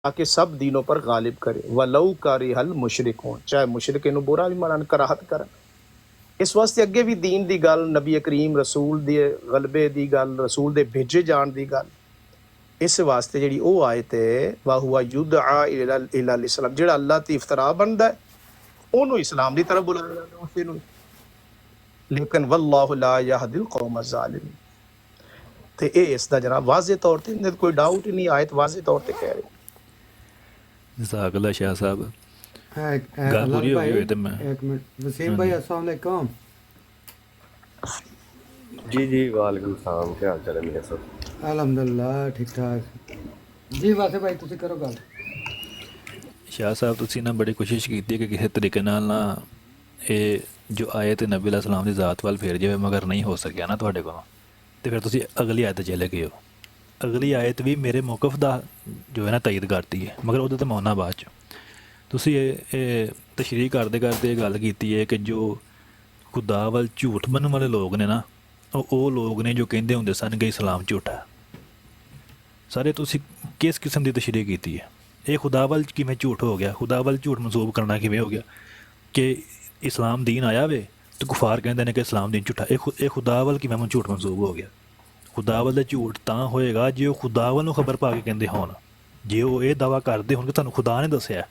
تاکہ سب دینوں پر غالب کرے وَلَوْ كَرِهَ الْمُشْرِكُونَ، چاہے مشرک انہوں برا بھی منن کراہت کرن۔ اس واسطے اگے بھی دین دی گل، نبی کریم رسول دے غلبے دی گل، رسول دے بھیجے جان دی گل، اس واسطے جڑی او آیت ہے وَهُوَ يُدْعَى إِلَى الْإِسْلَامِ، جڑا اللہ تے افطرا بندا ہے اونوں اسلام دی طرف بلایا جاندا ہے اسے نوں، لیکن واللہ لا يهدي القوم الظالمین۔ تے اے اس دا جناب واضح طور تے کوئی ڈاؤٹ ہی نہیں، آیت واضح طور تے کہہ رہی۔ جزاک اللہ شاہ صاحب، گل اللہ پوری ہو گئی بھائی ہوئی تو میں ایک منٹ، وسیم ہاں بھائی جی السلام علیکم۔ جی جی وعلیکم السلام، کیا حال چال ہے میرے سب؟ الحمدللہ ٹھیک ٹھاک جی۔ واسے بھائی تسی کرو گل۔ شاہ صاحب تسی نا بڑی کوشش کیتی ہے کہ کسی طریقے نال نا یہ جو آیت نبی علیہ السلام دی ذات وال پھیر جائے، مگر نہیں ہو سکیا نا تواڈے کولوں، تو پھر تسی اگلی آیت چلے گئے ہو۔ اگلی آیت بھی میرے موقف دا جو ہے نا تائید کرتی ہے، مگر وہ تو میں آنا بعد چ۔ تسی یہ تشریح کرتے یہ گل کیتی ہے کہ جو خدا وال جھوٹ منن والے لوگ نے نا، وہ لوگ نے جو کہندے ہوندے سن کہ اسلام جھوٹا ہے۔ سارے تسی کس قسم دی تشریح کیتی ہے؟ یہ خدا وال کیویں جھوٹ ہو گیا؟ خدا وال جھوٹ منسوب کرنا کیویں ہو گیا کہ اسلام دین آیا وے تو کفار کہندے نے کہ اسلام دین جھوٹا؟ یہ خدا وال کیویں جھوٹ منسوب ہو گیا؟ خدا وال جھوٹ تاں ہوئے گا جے وہ خدا والوں خبر پا کے کہندے ہون، جے وہ یہ دعویٰ کرتے ہون کہ سانوں خدا نے دسیا،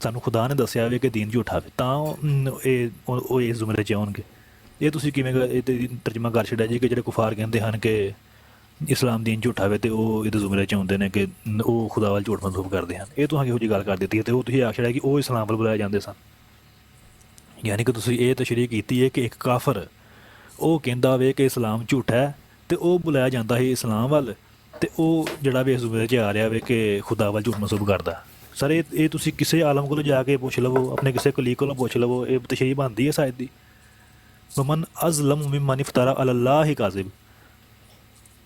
سانوں خدا نے دسیا وے کہ دین جھوٹا وے، تاں وہ اس زمرے چ آؤ گے۔ یہ تسی کیویں ترجمہ کر چھڑیا جی کہ جڑے کفار کہندے ہن کہ اسلام دین جھوٹا وے تے وہ یہ زمرے چ آتے ہیں کہ وہ خدا وال جھوٹ منسوب کرتے ہیں۔ یہ تہاں کہو جی گل کر دیتی ہے، تو وہ تسی آ چھڑیا کہ وہ اسلام وال بلائے جاندے سن۔ یعنی کہ تسی یہ تشریح کیتی ہے کہ ایک کافر وہ کہندا وے کہ اسلام جھوٹا ہے تے وہ بلایا جاتا ہے اسلام وال، تے وہ جڑا بھی اس زمرے چ آ رہا وے کہ خدا وال جھوٹ منسوب کردا۔ سر یہ تسی کسے عالم کو جا کے پوچھ لو، اپنے کسے کلیگ کو پوچھ لو، یہ تشریح بنتی ہے شاید دی۔ ومن ازلم ممن افترى علی اللہ کاذب،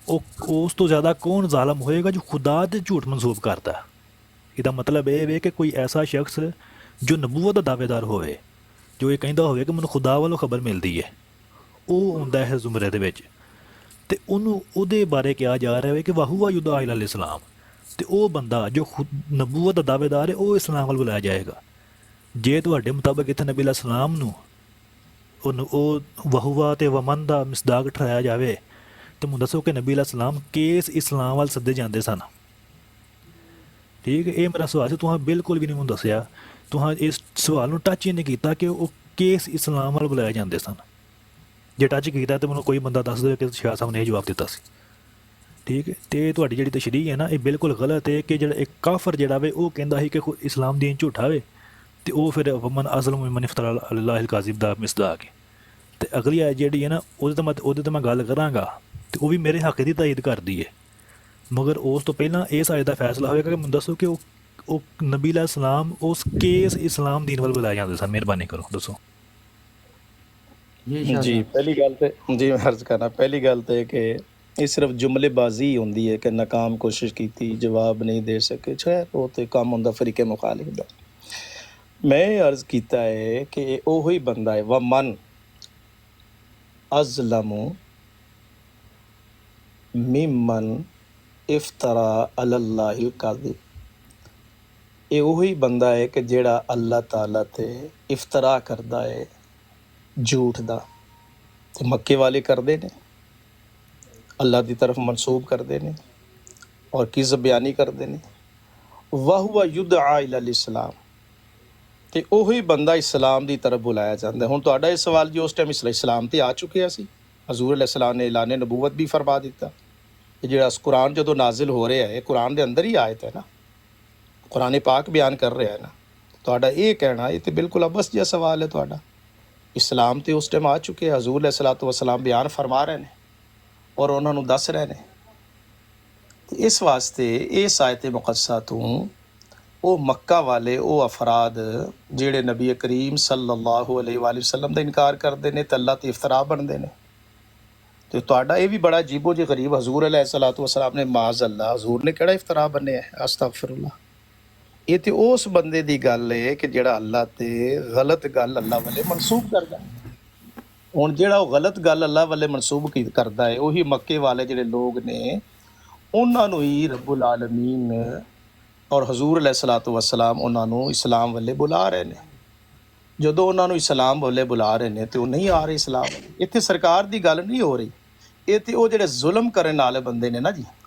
اس تو زیادہ کون ظالم ہوئے گا جو خدا تے جھوٹ منسوب کرتا ہے؟ یہ مطلب یہ ہے کہ کوئی ایسا شخص جو نبوت کا دعوے دار ہوئے، جو یہ کہندا ہوئے کہ مجھے خدا والوں خبر ملتی ہے، وہ ہوندا ہے زمرے دے وچ، تے انہوں او دے بارے کیا جا رہا ہے کہ وَهُوَ يُدْعَىٰ إِلَى الْإِسْلَامِ، تے او بندہ جو خود نبوت کا دعوے دار ہے وہ اسلام وال بلایا جائے گا۔ جے تواڈے مطابق اتنے نبی علیہ السلام نو او وَهُوَ تے وَمَن دا مصداق ٹھہرایا جاوے تو مجھے دسو کہ نبی علیہ السلام کیس اسلام وال سدے جاندے سن؟ ٹھیک ہے، یہ میرا سوال سے تہاں بالکل بھی نہیں مجھے دسیا، تہاں اس سوال نو ٹچ ہی نہیں کیتا کہ وہ کیس اسلام وال بلائے جاندے سن۔ جے ٹچ کیتا تو مجھے کوئی بندہ دس دے کہ شاہ صاحب نے یہ جواب دیتا سی۔ ٹھیک ہے، تے تہاڈی جڑی تشریح ہے نا یہ بالکل غلط ہے کہ جڑا ایک کافر جڑا وے وہ کہندا ہے کہ اسلام دین جھوٹا وے، تے وہ پھر ومن اظلم ممن افترى علی اللہ الکاذب دا مصداق ہے۔ تے اگلی آیت جڑی ہے نا وہ تے میں گل کراں گا تے وہ بھی میرے حق دی تائید کردی ہے، مگر اس تو پہلاں اس آیت دا فیصلہ ہوئے گا کہ مجھے دسو کہ وہ نبی علیہ السلام اس کیس اسلام دین وال بلائے جاندے سن؟ مہربانی کرو دسو۔ جی شاہ جی صاحب۔ پہلی گل تے جی میں عرض کرنا، پہلی گل تے کہ یہ صرف جملے بازی ہوندی ہے کہ ناکام کوشش کیتی، جواب نہیں دے سکے، خیر وہ تے کام ہوندا فریق مخالف دا۔ میں عرض کیتا ہے کہ اوہی بندہ ہے ومن ازلم ممن افترا علی اللہ الکاذب، یہ وہی بندہ ہے کہ جیڑا اللہ تعالیٰ تے افطرا کردا ہے جھوٹ دا، تے مکے والے کردے نے، اللہ دی طرف منسوب کردے نے اور کذب بیانی کردے نے۔ وَهُوَ يُدْعَىٰ إِلَى الْإِسْلَامِ، تے اوہی بندہ اسلام دی طرف بلایا جاندہ ہے۔ ہن تہاڈا یہ سوال جو اس ٹائم اسلام تے آ چکے سی، حضور علیہ السلام نے اعلان نبوت بھی فرما دیتا کہ جڑا قرآن جدو نازل ہو رہا ہے قرآن دے اندر ہی آیت ہے نا، قرآن پاک بیان کر رہا ہے نا، تہاڈا یہ کہنا یہ تے بالکل ابس جہا سوال ہے تہاڈا۔ اسلام تے اس ٹائم آ چکے، حضور علیہ السلام بیان فرما رہے ہیں اور انہوں نے دس رہے ہیں۔ اس واسطے اس آیت مقدسہ تو او مکہ والے او افراد جڑے نبی کریم صلی اللہ علیہ وآلہ وسلم دا انکار کردے نے تے اللہ تے افترا بندے نے، تو تہاڈا یہ بھی بڑا عجیب و جو غریب، حضور علیہ السلام نے معاذ اللہ حضور نے کہڑا افترا بنے ہے؟ استغفر اللہ۔ یہ تے اس بندے دی گل ہے کہ جڑا اللہ تے غلط گل اللہ والے منسوب کردا ہے۔ ہن جڑا وہ غلط گل اللہ والے منسوب کردا ہے وہی مکے والے جڑے لوگ نے، انہاں نوں ہی رب العالمین ਔਰ ਹਜ਼ੂਰ ਅਲੈਹਿਸਸਲਾਤੁ ਵਸਸਲਾਮ ਉਹਨਾਂ ਨੂੰ ਇਸਲਾਮ ਵੱਲੇ ਬੁਲਾ ਰਹੇ ਨੇ। ਜਦੋਂ ਉਹਨਾਂ ਨੂੰ ਇਸਲਾਮ ਵੱਲੇ ਬੁਲਾ ਰਹੇ ਨੇ ਤੇ ਉਹ ਨਹੀਂ ਆ ਰਹੇ ਇਸਲਾਮ ਵੱਲੇ। ਇੱਥੇ ਸਰਕਾਰ ਦੀ ਗੱਲ ਨਹੀਂ ਹੋ ਰਹੀ, ਇਹ ਤੇ ਉਹ ਜਿਹੜੇ ਜ਼ੁਲਮ ਕਰਨ ਵਾਲੇ ਬੰਦੇ ਨੇ ਨਾ ਜੀ।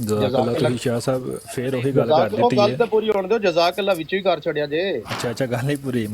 ਜਜ਼ਾਕੱਲਾ। ਤੁਸੀਂ ਸ਼ਾਹ ਸਾਹਿਬ ਫੇਰ ਉਹੀ ਗੱਲ ਕਰ ਦਿੱਤੀ ਗੱਲ ਹੈ। ਤਾਂ ਪੂਰੀ ਹੋਣ ਦਿਓ, ਜਜ਼ਾਕੱਲਾ ਵਿੱਚੋਂ ਹੀ ਕਰ ਛੱਡਿਆ ਜੇ। ਅੱਛਾ ਅੱਛਾ, ਗੱਲ ਹੀ ਪੂਰੀ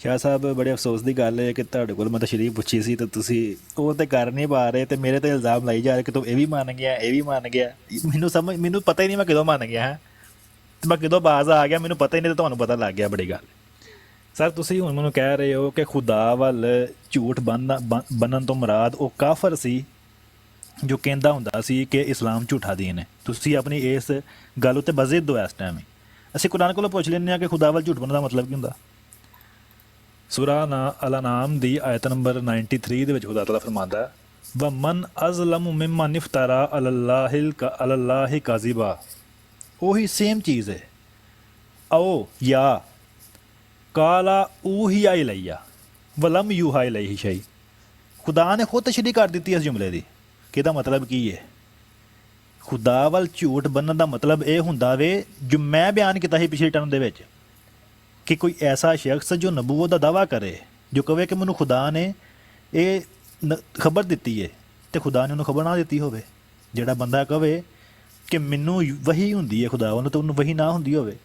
ਸ਼ਾਹ ਸਾਹਿਬ, ਬੜੇ ਅਫਸੋਸ ਦੀ ਗੱਲ ਹੈ ਕਿ ਤੁਹਾਡੇ ਕੋਲ ਮੈਂ ਤਸ਼ਰੀਫ ਪੁੱਛੀ ਸੀ ਤੇ ਤੁਸੀਂ ਉਹ ਤੇ ਕਰ ਨਹੀਂ ਪਾ ਰਹੇ ਤੇ ਮੇਰੇ ਤੇ ਇਲਜ਼ਾਮ ਲਾਈ ਜਾ ਰਹੇ ਕਿ ਤੂੰ ਇਹ ਵੀ ਮੰਨ ਗਿਆ, ਇਹ ਵੀ ਮੰਨ ਗਿਆ। ਮੈਨੂੰ ਪਤਾ ਹੀ ਨਹੀਂ ਮੈਂ ਕਦੋਂ ਮੰਨ ਗਿਆ ਹਾਂ, ਤੇ ਮੈਂ ਕਦੋਂ ਬਾਜ਼ ਆ ਗਿਆ ਮੈਨੂੰ ਪਤਾ ਹੀ ਨਹੀਂ, ਤੇ ਤੁਹਾਨੂੰ ਪਤਾ ਲੱਗ ਗਿਆ। ਬੜੀ ਗੱਲ ਸਰ, ਤੁਸੀਂ ਹੁਣ ਮੈਨੂੰ ਕਹਿ ਰਹੇ ਹੋ ਕਿ ਖੁਦਾ ਵੱਲ ਝੂਠ ਬੰਨਣ ਤੋਂ ਮੁਰਾਦ ਉਹ ਕਾਫਰ ਸੀ ਜੋ ਕਹਿੰਦਾ ਹੁੰਦਾ ਸੀ ਕਿ ਇਸਲਾਮ ਝੂਠਾ ਦੀਨ ਹੈ। ਤੁਸੀਂ ਆਪਣੀ ਇਸ ਗੱਲ ਉੱਤੇ ਬਜ਼ਿੱਦ ਹੋ ਇਸ ਟਾਈਮ। ਅਸੀਂ ਕੁਰਾਨ ਕੋਲੋਂ ਪੁੱਛ ਲੈਂਦੇ ਹਾਂ ਕਿ ਖੁਦਾ ਵੱਲ ਝੂਠ ਬੰਨਣ ਦਾ ਮਤਲਬ ਕੀ ਹੁੰਦਾ। ਸੂਰਾ ਅਲ-ਅਨਾਮ ਦੀ ਆਇਤ ਨੰਬਰ 93 ਦੇ ਵਿੱਚ ਖੁਦਾ ਤਾਲਾ ਫਰਮਾਉਂਦਾ ਹੈ, ਵਮਨ ਅਜ਼ਲਮ ਮਿਮਨ ਇਫਤਰਾ ਅਲੱਲਾਹਿ ਕਾਜ਼ਿਬਾ। ਉਹੀ ਸੇਮ ਚੀਜ਼ ਹੈ। ਆਓ ਯਾ ਕਾਲਾ ਊਹੀਆ ਇਲੈਯਾ ਵਲਮ ਯੂਹਾ ਇਲੈਹੀ ਸ਼ੈਅ। ਖੁਦਾ ਨੇ ਖੁਦ ਤਸ਼ਰੀਹ ਕਰ ਦਿੱਤੀ ਇਸ ਜੁਮਲੇ ਦੀ ਕਿ ਇਹਦਾ ਮਤਲਬ ਕੀ ਹੈ। ਖੁਦਾ ਵੱਲ ਝੂਠ ਬੰਨਣ ਦਾ ਮਤਲਬ ਇਹ ਹੁੰਦਾ ਵੇ ਜੋ ਮੈਂ ਬਿਆਨ ਕੀਤਾ ਸੀ ਪਿਛਲੇ ਟਰਮ ਦੇ ਵਿੱਚ, ਕਿ ਕੋਈ ਐਸਾ ਸ਼ਖਸ ਜੋ ਨਬੂਵਤ ਦਾ ਦਾਅਵਾ ਕਰੇ, ਜੋ ਕਹੇ ਕਿ ਮੈਨੂੰ ਖੁਦਾ ਨੇ ਇਹ ਖਬਰ ਦਿੱਤੀ ਹੈ ਤੇ ਖੁਦਾ ਨੇ ਉਹਨੂੰ ਖਬਰ ਨਾ ਦਿੱਤੀ ਹੋਵੇ। ਜਿਹੜਾ ਬੰਦਾ ਕਹੇ ਕਿ ਮੈਨੂੰ ਵਹੀ ਹੁੰਦੀ ਹੈ ਖੁਦਾ ਵੱਲੋਂ ਤੇ ਉਹਨੂੰ ਵਹੀ ਨਾ ਹੁੰਦੀ ਹੋਵੇ।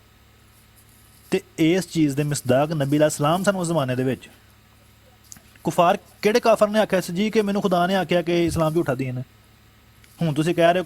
ਤੇ ਇਸ ਚੀਜ਼ ਦੇ ਮਿਸਦਾਕ ਨਬੀ ਅਲੈਹਿਸ ਸਲਾਮ ਸਨ ਉਸ ਜ਼ਮਾਨੇ ਦੇ ਵਿੱਚ। ਕੁਫਾਰ ਕਿਹੜੇ ਕਾਫਰ ਨੇ ਆਖਿਆ ਸੀ ਜੀ ਕਿ ਮੈਨੂੰ ਖੁਦਾ ਨੇ ਆਖਿਆ ਕਿ ਇਸਲਾਮ ਝੂਠਾ ਦੀਨ ਹੈ। ਹੁਣ ਤੁਸੀਂ ਕਹਿ ਰਹੇ ਹੋ,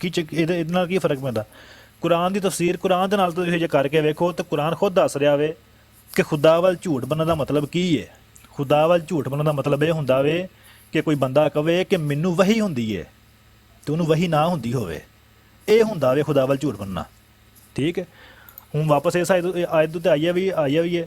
ਕਿ ਇਹਦੇ ਨਾਲ ਕੀ ਫਰਕ ਪੈਂਦਾ। ਕੁਰਾਨ ਦੀ ਤਫਸੀਰ ਕੁਰਾਨ ਦੇ ਨਾਲ ਤੁਸੀਂ ਜੇ ਕਰਕੇ ਵੇਖੋ ਤਾਂ ਕੁਰਾਨ ਖੁਦ ਦੱਸ ਰਿਹਾ ਵੇ ਕਿ ਖੁਦਾ ਵੱਲ ਝੂਠ ਬੰਨਣ ਦਾ ਮਤਲਬ ਕੀ ਹੈ। ਖੁਦਾ ਵੱਲ ਝੂਠ ਬੰਨਣ ਦਾ ਮਤਲਬ ਇਹ ਹੁੰਦਾ ਵੇ ਕਿ ਕੋਈ ਬੰਦਾ ਕਵੇ ਕਿ ਮੈਨੂੰ ਵਹੀ ਹੁੰਦੀ ਹੈ ਤੇ ਉਹਨੂੰ ਵਹੀ ਨਾ ਹੁੰਦੀ ਹੋਵੇ। ਇਹ ਹੁੰਦਾ ਵੇ ਖੁਦਾ ਵੱਲ ਝੂਠ ਬੰਨਣਾ। ਠੀਕ ਹੈ, ਹੁਣ ਵਾਪਸ ਇਸ ਆਇਤ ਉੱਤੇ ਆਈਆ ਵੀ ਹੈ।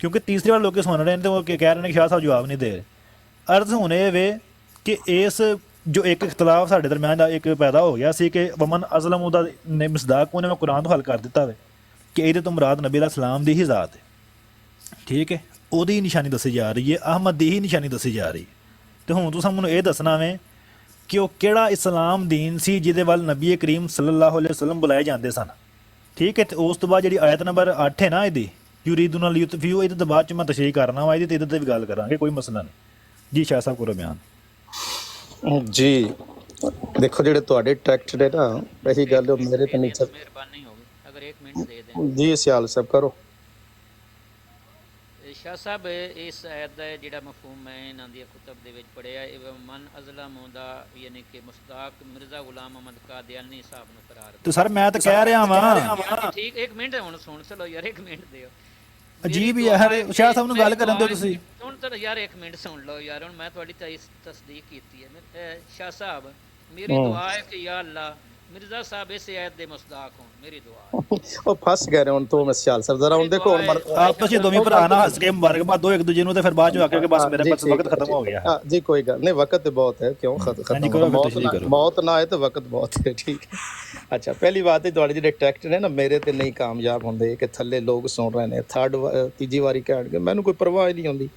ਕਿਉਂਕਿ ਤੀਸਰੀ ਵਾਰ ਲੋਕੀ ਸੁਣ ਰਹੇ ਨੇ ਤੇ ਉਹ ਕਹਿ ਰਹੇ ਨੇ ਕਿ ਸ਼ਾਹ ਸਾਹਿਬ ਜਵਾਬ ਨਹੀਂ ਦੇ ਰਹੇ। ਅਰਜ਼ ਹੁਣ ਇਹ ਵੇ ਕਿ ਇਸ ਜੋ ਇੱਕ ਇਖਤਲਾਫ ਸਾਡੇ ਦਰਮਿਆਨ ਦਾ ਇੱਕ ਪੈਦਾ ਹੋ ਗਿਆ ਸੀ ਕਿ ਵਮਨ ਅਜ਼ਲਮ ਉਹਦਾ ਨੇ ਮਸਦਾਕ ਉਹਨੇ ਮੈਂ ਕੁਰਾਨ ਤੋਂ ਹੱਲ ਕਰ ਦਿੱਤਾ ਵੇ ਕਿ ਇਹਦੇ ਤੋਂ ਮੁਰਾਦ ਨਬੀ ਅਲੈਹਿਸ ਸਲਾਮ ਦੀ ਹੀ ਜ਼ਾਤ ਹੈ, ਠੀਕ ਹੈ, ਉਹਦੀ ਨਿਸ਼ਾਨੀ ਦੱਸੀ ਜਾ ਰਹੀ ਹੈ, ਅਹਮਦ ਦੀ ਹੀ ਨਿਸ਼ਾਨੀ ਦੱਸੀ ਜਾ ਰਹੀ ਹੈ। ਤੇ ਹੁਣ ਤੁਸੀਂ ਮੈਨੂੰ ਇਹ ਦੱਸਣਾ ਵੇ ਕਿ ਉਹ ਕਿਹੜਾ ਇਸਲਾਮ ਦੀਨ ਸੀ ਜਿਹਦੇ ਵੱਲ ਨਬੀ ਕਰੀਮ ਸੱਲੱਲਾਹੁ ਅਲੈਹਿ ਵਸੱਲਮ ਬੁਲਾਏ ਜਾਂਦੇ ਸਨ, ਠੀਕ ਹੈ। ਤੇ ਉਸ ਤੋਂ ਬਾਅਦ ਜਿਹੜੀ ਆਇਤ ਨੰਬਰ 8 ਹੈ ਨਾ ਇਹਦੀ ਯੁਰੀਦੂਨ ਲਿਯੁਤਫਿਊ, ਇਹਦੇ ਤੋਂ ਬਾਅਦ ਚ ਮੈਂ ਤਸ਼ਰੀਹ ਕਰਨਾ ਵਾ, ਇਹਦੇ ਤੇ ਵੀ ਗੱਲ ਕਰਾਂਗੇ, ਕੋਈ ਮਸਲਾ ਨਹੀਂ ਜੀ। ਸ਼ਾਹ ਸਾਹਿਬ ਕਰੋ ਬਿਆਨ। ਜੀ ਦੇਖੋ ਜਿਹੜੇ ਤੁਹਾਡੇ ਟੈਕਸਟ ਨੇ ਨਾ, ਇਹੀ ਗੱਲ ਮੇਰੇ ਤੇ ਨਹੀਂ ਮਿਹਰਬਾਨੀ ਹੋਵੇ ਅਗਰ 1 ਮਿੰਟ ਦੇ ਦੇਣ। ਜੀ ਸਿਆਲ ਸਾਹਿਬ ਕਰੋ। ਸ਼ਾਹ ਸਾਹਿਬ ਇਸ ਆਇਤ ਦਾ ਜਿਹੜਾ ਮਫਹੂਮ ਹੈ ਇਹਨਾਂ ਦੀ ਕੁਤਬ ਦੇ ਵਿੱਚ ਪੜਿਆ, ਇਹ ਮਨ ਅਜ਼ਲਮ ਦਾ ਯਾਨੀ ਕਿ ਮੁਸਤਾਕ ਮਿਰਜ਼ਾ ਗੁਲਾਮ ਅਹਿਮਦ ਕਾਦੀਆਨੀ ਸਾਹਿਬ ਨੂੰ ਕਰਾਰ ਤੇ ਸਰ ਮੈਂ ਤਾਂ ਕਹਿ ਰਿਹਾ ਵਾਂ ਠੀਕ 1 ਮਿੰਟ ਹੁਣ ਸੁਣ ਚਲੋ ਯਾਰ 1 ਮਿੰਟ ਦਿਓ। ਅਜੀਬ ਯਾਰ ਸ਼ਾਹ ਸਾਹਿਬ ਨੂੰ ਗੱਲ ਕਰਨ ਦਿਓ ਤੁਸੀਂ। ਸੁਣ ਤਾਂ ਯਾਰ 1 ਮਿੰਟ ਸੁਣ ਲਓ ਯਾਰ, ਹੁਣ ਮੈਂ ਤੁਹਾਡੀ ਤਸਦੀਕ ਕੀਤੀ ਹੈ। ਸ਼ਾਹ ਸਾਹਿਬ ਮੇਰੀ ਦੁਆ ਹੈ ਕਿ ਯਾ ਅੱਲਾ ਮਿਰਜ਼ਾ ਸਾਹਿਬ ਇਸ ਆਇਤ ਦੇ ਮੁਸਦਾਕ ਹੋਣ, ਮੇਰੀ ਦੁਆ ਹੈ। ਉਹ ਫਸ ਗਏ ਨੇ ਹੁਣ ਤੋਂ ਮੈਂ ਸਿਆਲ ਸਾਹਿਬ ਜ਼ਰਾ ਹੁਣ ਦੇਖੋ ਆਪਸ ਵਿੱਚ ਦੋਵੇਂ ਭਰਾ ਨਾ ਹੱਸ ਕੇ ਮੁਬਾਰਕਬਾਦ ਦੋ ਇੱਕ ਦੂਜੇ ਨੂੰ, ਤੇ ਫਿਰ ਬਾਅਦ ਚ ਆਖਿਓ ਕਿ ਬਸ ਮੇਰੇ ਪਾਸ ਵਕਤ ਖਤਮ ਹੋ ਗਿਆ। ਜੀ ਕੋਈ ਗੱਲ ਨਹੀਂ, ਵਕਤ ਤੇ ਬਹੁਤ ਹੈ, ਕਿਉਂ ਖਤਮ, ਮੌਤ ਨਾ ਆਏ ਤੇ ਵਕਤ ਬਹੁਤ ਹੈ, ਠੀਕ ਹੈ। ਅੱਛਾ ਪਹਿਲੀ ਬਾਤ ਹੈ ਤੁਹਾਡੇ ਜਿਹੜੇ ਟੈਕਸਟ ਨੇ ਨਾ ਮੇਰੇ ਤੇ ਨਹੀਂ ਕਾਮਯਾਬ ਹੁੰਦੇ ਕਿ ਥੱਲੇ ਲੋਕ ਸੁਣ ਰਹੇ ਨੇ, ਤੀਜੀ ਵਾਰੀ ਕਹਿਣਗੇ, ਮੈਨੂੰ ਕੋਈ ਪਰਵਾਹ ਹੀ ਨਹੀਂ ਹੁੰਦੀ,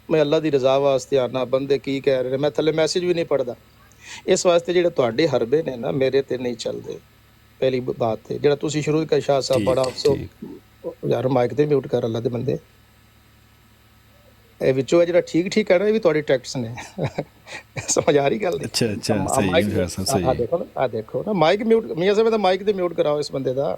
ਮੈਂ ਅੱਲਾ ਦੀ ਰਜ਼ਾ ਵਾਸਤੇ ਆਨਾ, ਬੰਦੇ ਕੀ ਕਹਿ ਰਹੇ ਨੇ, ਮੈਂ ਥੱਲੇ ਮੈਸੇਜ ਵੀ ਨਹੀਂ ਪੜ੍ਹਦਾ। ਇਸ ਵਾਸਤੇ ਜਿਹੜੇ ਤੁਹਾਡੇ ਹਰਬੇ ਨੇ ਨਾ ਮੇਰੇ ਤੇ ਨਹੀਂ ਚੱਲਦੇ। ਪਹਿਲੀ ਬਾਤ ਹੈ ਜਿਹੜਾ ਤੁਸੀਂ ਸ਼ੁਰੂ ਕਰ ਸ਼ਾਹ ਸਾਹਿਬ ਬੜਾ ਅਫਸੋਸ ਯਾਰ ਮਾਈਕ ਤੇ ਮਿਊਟ ਕਰ ਅੱਲਾ ਦੇ ਬੰਦੇ, ਇਹ ਵਿੱਚੋਂ ਜਿਹੜਾ ਠੀਕ ਠੀਕ ਕਹਿਣਾ ਇਹ ਵੀ ਤੁਹਾਡੇ ਟੈਕਸਟ ਨੇ ਸਮਝ ਆ ਰਹੀ ਗੱਲ? ਅੱਛਾ ਸਹੀ ਹੈ ਸਹੀ। ਆ ਦੇਖੋ ਨਾ ਮਾਈਕ ਮਿਊਟ, ਮੀਆਂ ਸਾਹਿਬ ਦਾ ਮਾਈਕ ਤੇ ਮਿਊਟ ਕਰਾਓ ਇਸ ਬੰਦੇ ਦਾ,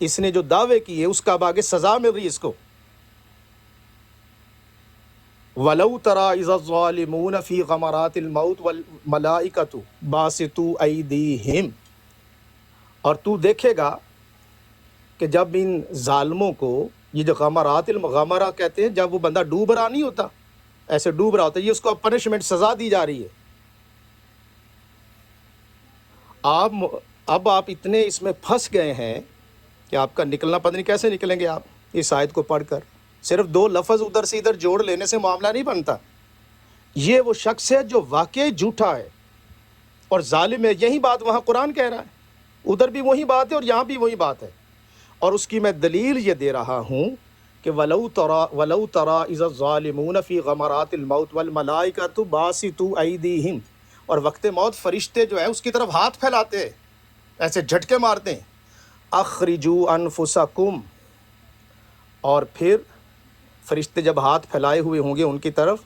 اس نے جو دعوے کیے اس کا اب آگے سزا مل رہی ہے اس کو. وَلَوْ تَرَىٰ إِذَا الظَّالِمُونَ فِي غَمَرَاتِ الْمَوْتِ وَالْمَلَائِكَةُ بَاسِطُو أَيْدِيهِمْ. اور تو دیکھے گا کہ جب ان ظالموں کو یہ جو غمرہ کہتے ہیں جب وہ بندہ ڈوب رہا نہیں ہوتا، ایسے ڈوب رہا ہوتا ہے، یہ اس کو پنشمنٹ سزا دی جا رہی ہے. اب آپ اتنے اس میں پھنس گئے ہیں کہ آپ کا نکلنا پتہ نہیں کیسے نکلیں گے آپ اس آیت کو پڑھ کر. صرف 2 لفظ ادھر سے ادھر جوڑ لینے سے معاملہ نہیں بنتا. یہ وہ شخص ہے جو واقعی جھوٹا ہے اور ظالم ہے. یہی بات وہاں قرآن کہہ رہا ہے، ادھر بھی وہی بات ہے اور یہاں بھی وہی بات ہے. اور اس کی میں دلیل یہ دے رہا ہوں کہ وَلَوْ تَرَىٰ إِذَا الظَّالِمُونَ فِي غَمَرَاتِ الْمَوْتِ وَالْمَلَائِكَةُ بَاسِطُو أَيْدِيهِمْ. اور وقت موت فرشتے جو ہے اس کی طرف ہاتھ پھیلاتے ہیں، ایسے جھٹکے مارتے ہیں. اخرجوا انفسکم. اور پھر فرشتے جب ہاتھ پھیلائے ہوئے ہوں گے ان کی طرف،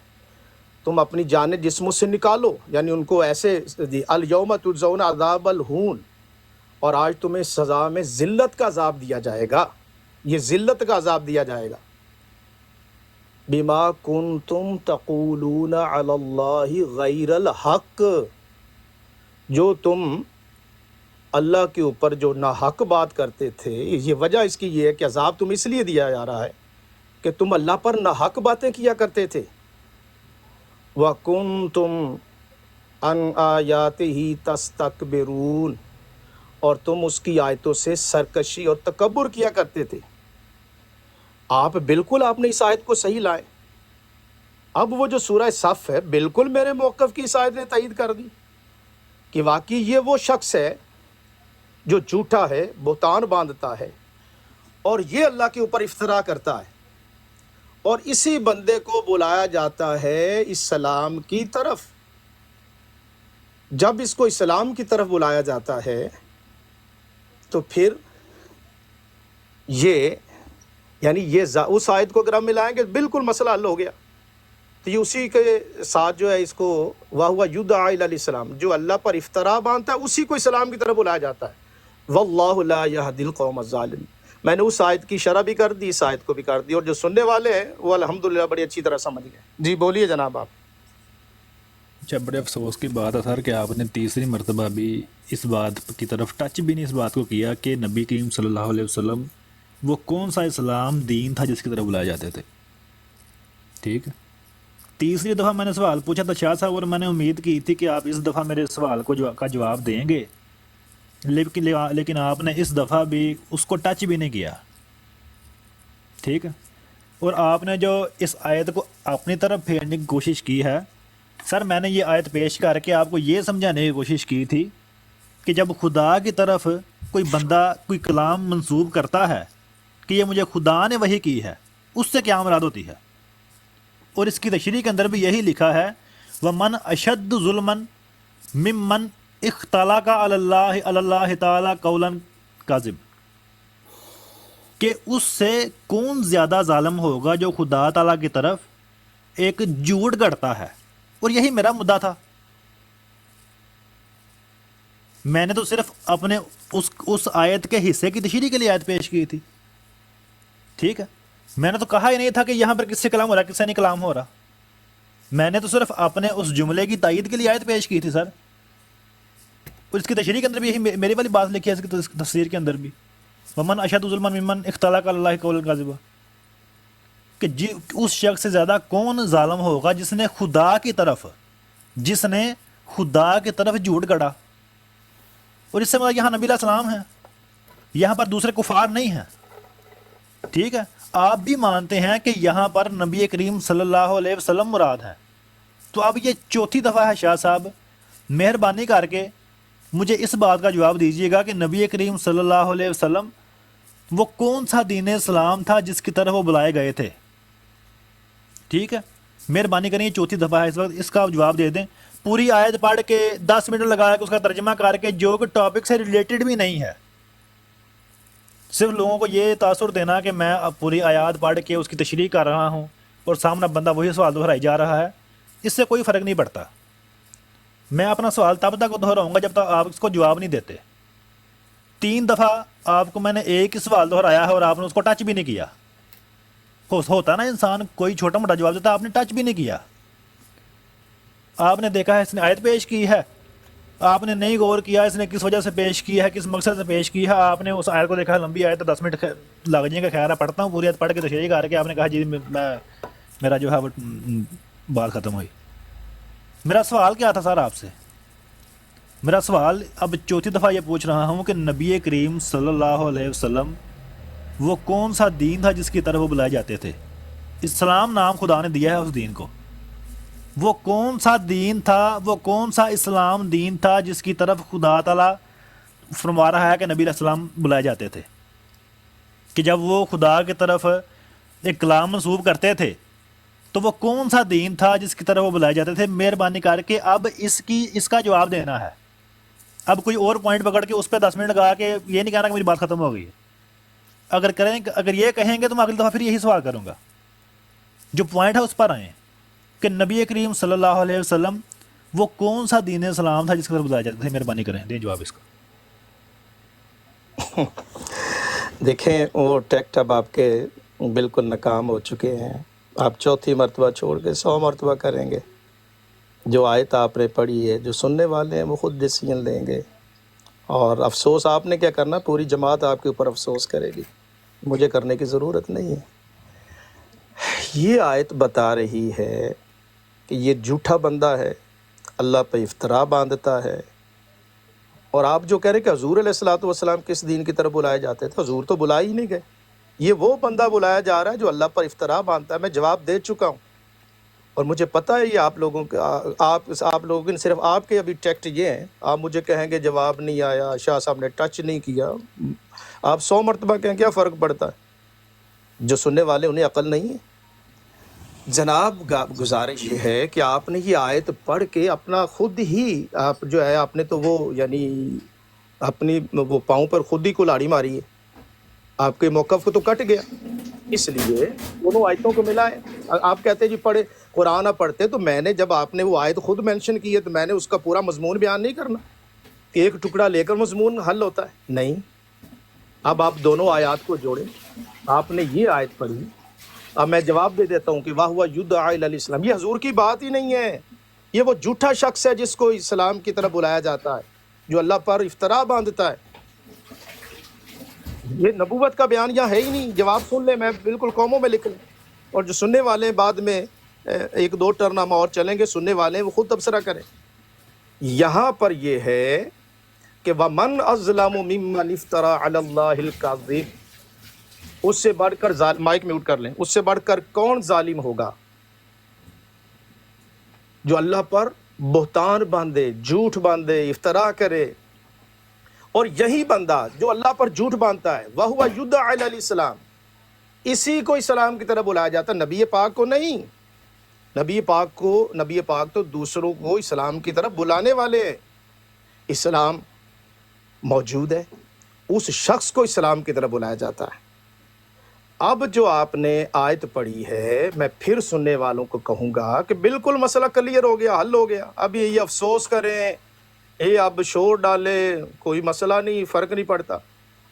تم اپنی جانیں جسموں سے نکالو، یعنی ان کو ایسے الیوم تجزون عذاب الہون. اور آج تمہیں سزا میں ذلت کا عذاب دیا جائے گا، یہ ذلت کا عذاب دیا جائے گا. بما کنتم تقولون علی اللہ غیر الحق. جو تم اللہ کے اوپر جو ناحق بات کرتے تھے، یہ وجہ اس کی یہ ہے کہ عذاب تم اس لیے دیا جا رہا ہے کہ تم اللہ پر ناحق باتیں کیا کرتے تھے. وَكُنْتُمْ عَنْ آیَاتِهِ تَسْتَكْبِرُونَ. اور تم اس کی آیتوں سے سرکشی اور تکبر کیا کرتے تھے. آپ بالکل آپ نے اس آیت کو صحیح لائے. اب وہ جو سورہ صف ہے بالکل میرے موقف کی اس آیت نے تائید کر دی کہ واقعی یہ وہ شخص ہے جو جھوٹا ہے، بہتان باندھتا ہے اور یہ اللہ کے اوپر افترا کرتا ہے. اور اسی بندے کو بلایا جاتا ہے اسلام کی طرف. جب اس کو اسلام کی طرف بلایا جاتا ہے تو پھر یہ یعنی یہ اس آیت کو اگر ہم ملائیں گے بالکل مسئلہ حل ہو گیا. تو یہ اسی کے ساتھ جو ہے اس کو وَهُوَ يُدْعَىٰ إِلَى الْإِسْلَامِ، جو اللہ پر افترا باندھتا ہے اسی کو اسلام کی طرف بلایا جاتا ہے. وَاللَّهُ لَا يَهْدِي الْقَوْمَ الظَّالِمِينَ. میں نے اس آیت کی شرح بھی کر دی، اس آیت کو بھی کر دی، اور جو سننے والے ہیں وہ الحمدللہ بڑی اچھی طرح سمجھ گئے. جی بولیے جناب آپ. اچھا، بڑے افسوس کی بات ہے سر کہ آپ نے تیسری مرتبہ بھی اس بات کی طرف ٹچ بھی نہیں اس بات کو کیا کہ نبی کریم صلی اللہ علیہ وسلم وہ کون سا اسلام دین تھا جس کی طرف بلائے جاتے تھے. ٹھیک ہے، تیسری دفعہ میں نے سوال پوچھا تھا شاہ صاحب، اور میں نے امید کی تھی کہ آپ اس دفعہ میرے سوال کا جواب دیں گے، لیکن آپ نے اس دفعہ بھی اس کو ٹچ بھی نہیں کیا. ٹھیک ہے، اور آپ نے جو اس آیت کو اپنی طرف پھیرنے کی کوشش کی ہے سر، میں نے یہ آیت پیش کر کے آپ کو یہ سمجھانے کی کوشش کی تھی کہ جب خدا کی طرف کوئی بندہ کوئی کلام منسوب کرتا ہے کہ یہ مجھے خدا نے وحی کی ہے، اس سے کیا مراد ہوتی ہے. اور اس کی تشریح کے اندر بھی یہی لکھا ہے وَمَنْ أَشَدُّ ظُلْمًا مِمَّنْ اخْتَلَقَ عَلَى اللَّهِ تَعَالَى قَوْلًا كَاذِبًا، کہ اس سے کون زیادہ ظالم ہوگا جو خدا تعالیٰ کی طرف ایک جھوٹ گڑتا ہے. اور یہی میرا مدعا تھا. میں نے تو صرف اپنے اس آیت کے حصے کی تشریح کے لیے آیت پیش کی تھی. ٹھیک ہے، میں نے تو کہا ہی نہیں تھا کہ یہاں پر کس سے کلام ہو رہا ہے کس سے نہیں کلام ہو رہا. میں نے تو صرف اپنے اس جملے کی تائید کے لیے آیت پیش کی تھی سر. اور اس کی تشریح کے اندر بھی یہی میری والی بات لکھی ہے، اس کی تفسیر کے اندر بھی وَمَنْ أَشَدُّ ظُلْمًا مِمَّنْ اخْتَلَقَ عَلَى اللَّهِ قَوْلًا كَاذِبًا، کہ اس شخص سے زیادہ کون ظالم ہوگا جس نے خدا کی طرف جھوٹ گڑا. اور اس سے مراد یہاں نبی علیہ السلام ہیں، یہاں پر دوسرے کفار نہیں ہیں. ٹھیک ہے، آپ بھی مانتے ہیں کہ یہاں پر نبی کریم صلی اللہ علیہ وسلم مراد ہے. تو اب یہ چوتھی دفعہ ہے شاہ صاحب، مہربانی کر کے مجھے اس بات کا جواب دیجیے گا کہ نبی کریم صلی اللہ علیہ وسلم وہ کون سا دین اسلام تھا جس کی طرف وہ بلائے گئے تھے. ٹھیک ہے، مہربانی کریں، یہ چوتھی دفعہ ہے اس وقت، اس کا جواب دے دیں. پوری آیت پڑھ کے 10 منٹ لگا کے اس کا ترجمہ کر کے جو کہ ٹاپک سے ریلیٹڈ بھی نہیں ہے، صرف لوگوں کو یہ تاثر دینا کہ میں اب پوری آیات پڑھ کے اس کی تشریح کر رہا ہوں اور سامنے بندہ وہی سوال دہرائی جا رہا ہے، اس سے کوئی فرق نہیں پڑتا. میں اپنا سوال تب تک دہراؤں گا جب تک آپ اس کو جواب نہیں دیتے. 3 دفعہ آپ کو میں نے ایک ہی سوال دہرایا ہے اور آپ نے اس کو ٹچ بھی نہیں کیا. ہوتا نا انسان کوئی چھوٹا موٹا جواب دیتا ہے، آپ نے ٹچ بھی نہیں کیا. آپ نے دیکھا ہے اس نے آیت پیش کی ہے، آپ نے نہیں غور کیا اس نے کس وجہ سے پیش کی ہے، کس مقصد سے پیش کی ہے. آپ نے اس آیت کو دیکھا، لمبی آیت ہے، 10 منٹ لگ جائیں گے. خیر ہے، پڑھتا ہوں پوری آیت پڑھ کے تشریح کر کے آپ نے کہا جی میرا جو ہے وہ بات ختم ہوئی. میرا سوال کیا تھا سر آپ سے؟ میرا سوال اب چوتھی دفعہ یہ پوچھ رہا ہوں کہ نبی کریم صلی اللہ علیہ وسلم وہ کون سا دین تھا جس کی طرف وہ بلائے جاتے تھے؟ اسلام نام خدا نے دیا ہے اس دین کو. وہ کون سا دین تھا، وہ کون سا اسلام دین تھا جس کی طرف خدا تعالیٰ فرما رہا ہے کہ نبی علیہ السلام بلائے جاتے تھے؟ کہ جب وہ خدا کی طرف ایک کلام منسوب کرتے تھے تو وہ کون سا دین تھا جس کی طرف وہ بلائے جاتے تھے؟ مہربانی کر کے اب اس کا جواب دینا ہے. اب کوئی اور پوائنٹ پکڑ کے اس پہ 10 منٹ لگا کے یہ نہیں کہنا کہ میری بات ختم ہو گئی ہے. اگر یہ کہیں گے تو میں اگلی دفعہ پھر یہی سوال کروں گا. جو پوائنٹ ہے اس پر آئیں کہ نبی کریم صلی اللہ علیہ وسلم وہ کون سا دین اسلام تھا جس کی طرف بلائے جاتے تھے؟ مہربانی کریں دیں جواب اس کا. دیکھیں وہ ٹیکٹ اب آپ کے بالکل ناکام ہو چکے ہیں. آپ چوتھی مرتبہ چھوڑ کے 100 مرتبہ کریں گے. جو آیت آپ نے پڑھی ہے، جو سننے والے ہیں وہ خود ڈیسیژن لیں گے. اور افسوس آپ نے کیا کرنا، پوری جماعت آپ کے اوپر افسوس کرے گی. مجھے کرنے کی ضرورت نہیں ہے. یہ آیت بتا رہی ہے کہ یہ جھوٹا بندہ ہے، اللہ پہ افطرا باندھتا ہے. اور آپ جو کہہ رہے کہ حضور علیہ الصلوۃ والسلام کس دین کی طرف بلائے جاتے تھے، حضور تو بلائے ہی نہیں گئے. یہ وہ بندہ بلایا جا رہا ہے جو اللہ پر افطرا باندھتا ہے. میں جواب دے چکا ہوں اور مجھے پتہ ہے یہ آپ لوگوں کے آپ لوگوں کے صرف آپ کے ابھی ٹیکٹ یہ ہیں. آپ مجھے کہیں گے جواب نہیں آیا، شاہ صاحب نے ٹچ نہیں کیا. آپ 100 مرتبہ کہیں کیا فرق پڑتا ہے؟ جو سننے والے انہیں عقل نہیں ہے. جناب گزارش یہ ہے کہ آپ نے یہ آیت پڑھ کے اپنا خود ہی آپ جو ہے آپ نے تو وہ یعنی اپنی وہ پاؤں پر خود ہی کلاڑی ماری ہے. آپ کے موقف کو تو کٹ گیا. اس لیے دونوں آیتوں کو ملا ہے. آپ کہتے ہیں جی پڑھے قرآن آپ پڑھتے، تو میں نے جب آپ نے وہ آیت خود مینشن کی ہے تو میں نے اس کا پورا مضمون بیان نہیں کرنا کہ ایک ٹکڑا لے کر مضمون حل ہوتا ہے. نہیں، اب آپ دونوں آیات کو جوڑیں. آپ نے یہ آیت پڑھی، اب میں جواب دے دیتا ہوں کہ واہ ہوا یدعی الی الاسلام. یہ حضور کی بات ہی نہیں ہے. یہ وہ جھوٹا شخص ہے جس کو اسلام کی طرف بلایا جاتا ہے، جو اللہ پر افطرا باندھتا ہے. یہ نبوت کا بیان یہاں ہے ہی نہیں. جواب سن لیں، میں بالکل قوموں میں لکھ لیں. اور جو سننے والے ہیں بعد میں 1-2 ٹرن ہم اور چلیں گے، سننے والے ہیں وہ خود تبصرہ کریں. یہاں پر یہ ہے کہ وَمَنْ أَظْلَمُ مِمَّنِ افْتَرَى عَلَى اللَّهِ الْكَذِبَ. اس سے بڑھ کر مائک میوٹ کر لیں. اس سے بڑھ کر کون ظالم ہوگا جو اللہ پر بہتان باندھے، جھوٹ باندھے، افطرا کرے. اور یہی بندہ جو اللہ پر جھوٹ باندھتا ہے وَهُوَ يُدْعَى إِلَى الْإِسْلَامِ، اسی کو اسلام کی طرف بلایا جاتا ہے، نبی پاک کو نہیں. نبی پاک تو دوسروں کو اسلام کی طرف بلانے والے ہیں. اسلام موجود ہے، اس شخص کو اسلام کی طرف بلایا جاتا ہے. اب جو آپ نے آیت پڑھی ہے، میں پھر سننے والوں کو کہوں گا کہ بالکل مسئلہ کلیئر ہو گیا، حل ہو گیا. اب یہ افسوس کریں، یہ اب شور ڈالے، کوئی مسئلہ نہیں، فرق نہیں پڑتا.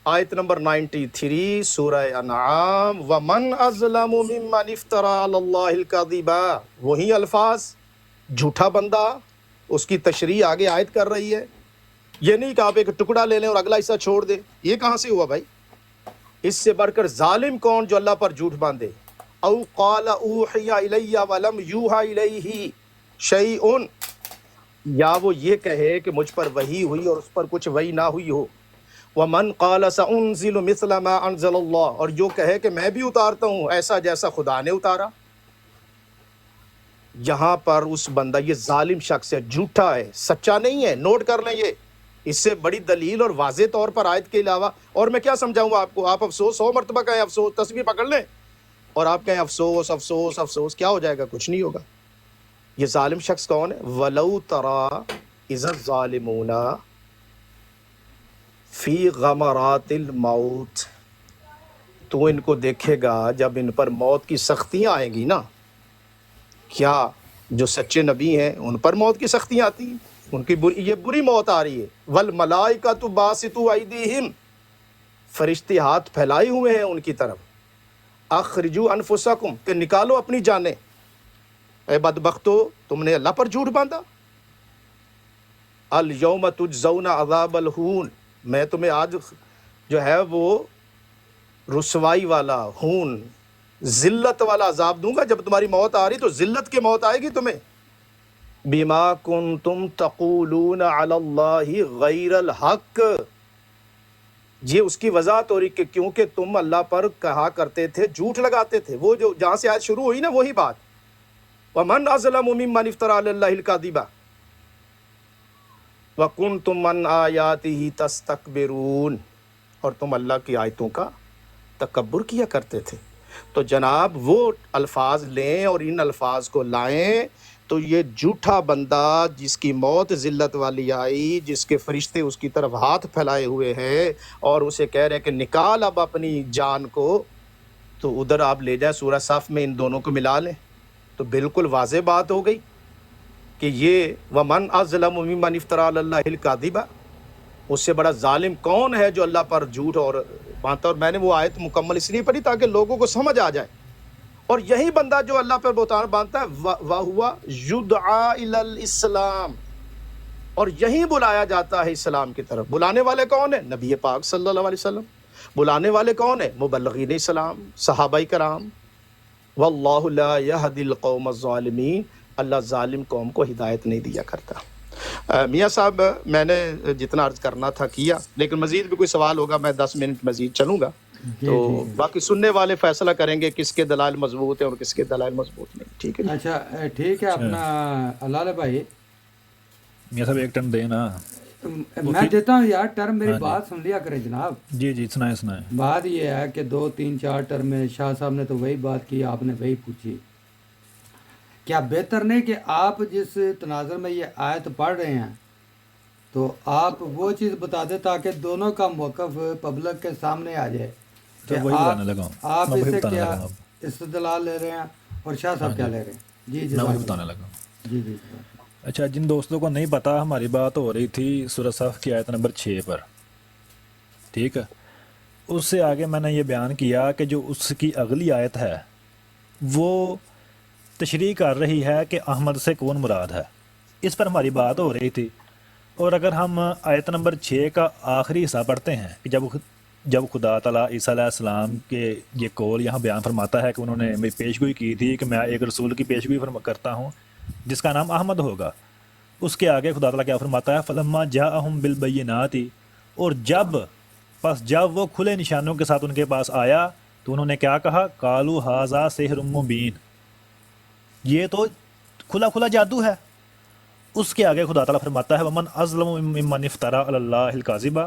آیت نمبر 93 سورہ انعام، وَمَنْ أَظْلَمُ مِمَّنِ افْتَرَى عَلَى اللَّهِ الْكَذِبَ. وہی الفاظ، جھوٹا بندہ، اس کی تشریح آگے آیت کر رہی ہے. یہ نہیں کہ آپ ایک ٹکڑا لے لیں اور اگلا حصہ چھوڑ دیں. یہ کہاں سے ہوا بھائی؟ اس سے بڑھ کر ظالم کون جو اللہ پر جھوٹ باندھے. او قال اوحی الی ولم یوحى الیہ شیء، یا وہ یہ کہے کہ مجھ پر وحی ہوئی اور اس پر کچھ وحی نہ ہوئی ہو. ومن قال سانزل مثل ما انزل اللہ، اور جو کہے کہ میں بھی اتارتا ہوں ایسا جیسا خدا نے اتارا. یہاں پر اس بندہ، یہ ظالم شخص ہے، جھوٹا ہے، سچا نہیں ہے. نوٹ کر لیں، یہ اس سے بڑی دلیل اور واضح طور پر آیت کے علاوہ اور میں کیا سمجھاؤں آپ کو. آپ افسوس 100 مرتبہ کہیں افسوس، تسبیح پکڑ لیں اور آپ کہیں افسوس افسوس افسوس. کیا ہو جائے گا؟ کچھ نہیں ہوگا. یہ ظالم شخص کون ہے؟ وَلَوْ تَرَى إِذَا الظَّالِمُونَ فِي غَمَرَاتِ الْمَوْتِ. تو ان کو دیکھے گا جب ان پر موت کی سختیاں آئیں گی نا. کیا جو سچے نبی ہیں ان پر موت کی سختیاں آتی ہیں؟ ان کی یہ بری موت آ رہی ہے. وَالْمَلَائِكَةُ بَاسِطُو أَيْدِيهِمْ، فرشتے ہاتھ پھیلائے ہوئے ہیں ان کی طرف، اخرجو انفسکم، کہ نکالو اپنی جانیں، اے بدبختو تم نے اللہ پر جھوٹ باندھا، الیوم تجزون عذاب الہون، میں تمہیں آج جو ہے وہ رسوائی والا، ہون، ذلت والا عذاب دوں گا. جب تمہاری موت آ رہی تو ذلت کی موت آئے گی تمہیں. بما کنتم تقولون علی اللہ غیر الحق، یہ اس کی وضاحت ہو رہی کہ کیونکہ تم اللہ پر کہا کرتے تھے، جھوٹ لگاتے تھے. وہ جو جہاں سے آیت شروع ہوئی نا وہی بات، ومن اظلم ممن افترى علی اللہ الکذب وکنتم عن آیاتہ تستکبرون، اور تم اللہ کی آیتوں کا تکبر کیا کرتے تھے. تو جناب وہ الفاظ لیں اور ان الفاظ کو لائیں تو یہ جھوٹا بندہ جس کی موت ذلت والی آئی، جس کے فرشتے اس کی طرف ہاتھ پھیلائے ہوئے ہیں اور اسے کہہ رہے ہیں کہ نکال اب اپنی جان کو، تو ادھر آپ لے جائیں سورہ صف میں ان دونوں کو ملا لیں تو بالکل واضح بات ہو گئی کہ یہ ومن اظلم ممن افترى علی اللہ الکذب، اس سے بڑا ظالم کون ہے جو اللہ پر جھوٹ اور باندھتا. اور میں نے وہ آیت مکمل اس لیے پڑھی تاکہ لوگوں کو سمجھ آ جائے. اور یہی بندہ جو اللہ پر بہتان باندھتا ہے وَهُوَ يُدْعَى إِلَى الْإِسْلَامِ، اور یہی بلایا جاتا ہے اسلام کی طرف. بلانے والے کون ہیں؟ نبی پاک صلی اللہ علیہ وسلم. بلانے والے کون ہیں؟ مبلغین اسلام، صحابہ کرام. وَاللَّهُ لَا يَهْدِي الْقَوْمَ الظَّالِمِينَ، اللہ ظالم قوم کو ہدایت نہیں دیا کرتا. میاں صاحب میں نے جتنا عرض کرنا تھا کیا، لیکن مزید بھی کوئی سوال ہوگا میں 10 منٹ مزید چلوں گا، تو باقی سننے والے فیصلہ کریں گے کس کے دلائل مضبوط ہیں اور کس کے دلائل مضبوط نہیں. ٹھیک ہے جی؟ اچھا ٹھیک ہے. اپنا علالہ بھائی میاں صاحب ایک ٹرم دیں نا. میں دیتا ہوں یار ٹرم، میری بات سن لیا کرے جناب. جی جی سنائیں سنائیں. بات یہ ہے کہ 2 3 4 ٹرم میں شاہ صاحب نے تو وہی بات کی، آپ نے وہی پوچھی. کیا بہتر نہیں کہ آپ جس تناظر میں یہ آیت پڑھ رہے ہیں تو آپ وہ چیز بتا دیں تاکہ دونوں کا موقف پبلک کے سامنے آ جائے تو کہ وہی بتانے لگا ہوں. آپ میں اس وہی سے بتانے کیا لگا ہوں. استدلال لے رہے ہیں اور شاہ صاحب کیا لے رہے ہیں. جی میں وہی جی بتانے لگا ہوں. جی جی. اچھا، جن دوستوں کو نہیں پتا، ہماری بات ہو رہی تھی سورہ صف کی آیت نمبر 6 پر، ٹھیک ہے. اس سے آگے میں نے یہ بیان کیا کہ جو اس کی اگلی آیت ہے وہ تشریح کر رہی ہے کہ احمد سے کون مراد ہے. اس پر ہماری بات ہو رہی تھی. اور اگر ہم آیت نمبر 6 کا آخری حصہ پڑھتے ہیں کہ جب خدا تعالیٰ عیسیٰ علیہ السلام کے یہ قول یہاں بیان فرماتا ہے کہ انہوں نے میری پیشگوئی کی تھی کہ میں ایک رسول کی پیشگوئی کرتا ہوں جس کا نام احمد ہوگا، اس کے آگے خدا تعالیٰ کیا فرماتا ہے؟ فلما جاءہم بالبینات، اور جب وہ کھلے نشانوں کے ساتھ ان کے پاس آیا تو انہوں نے کیا کہا؟ قالوا ھذا سحر مبین، یہ تو کھلا جادو ہے. اس کے آگے خدا تعالیٰ فرماتا ہے ومن اظلم ممن افترى علی اللہ الکاذب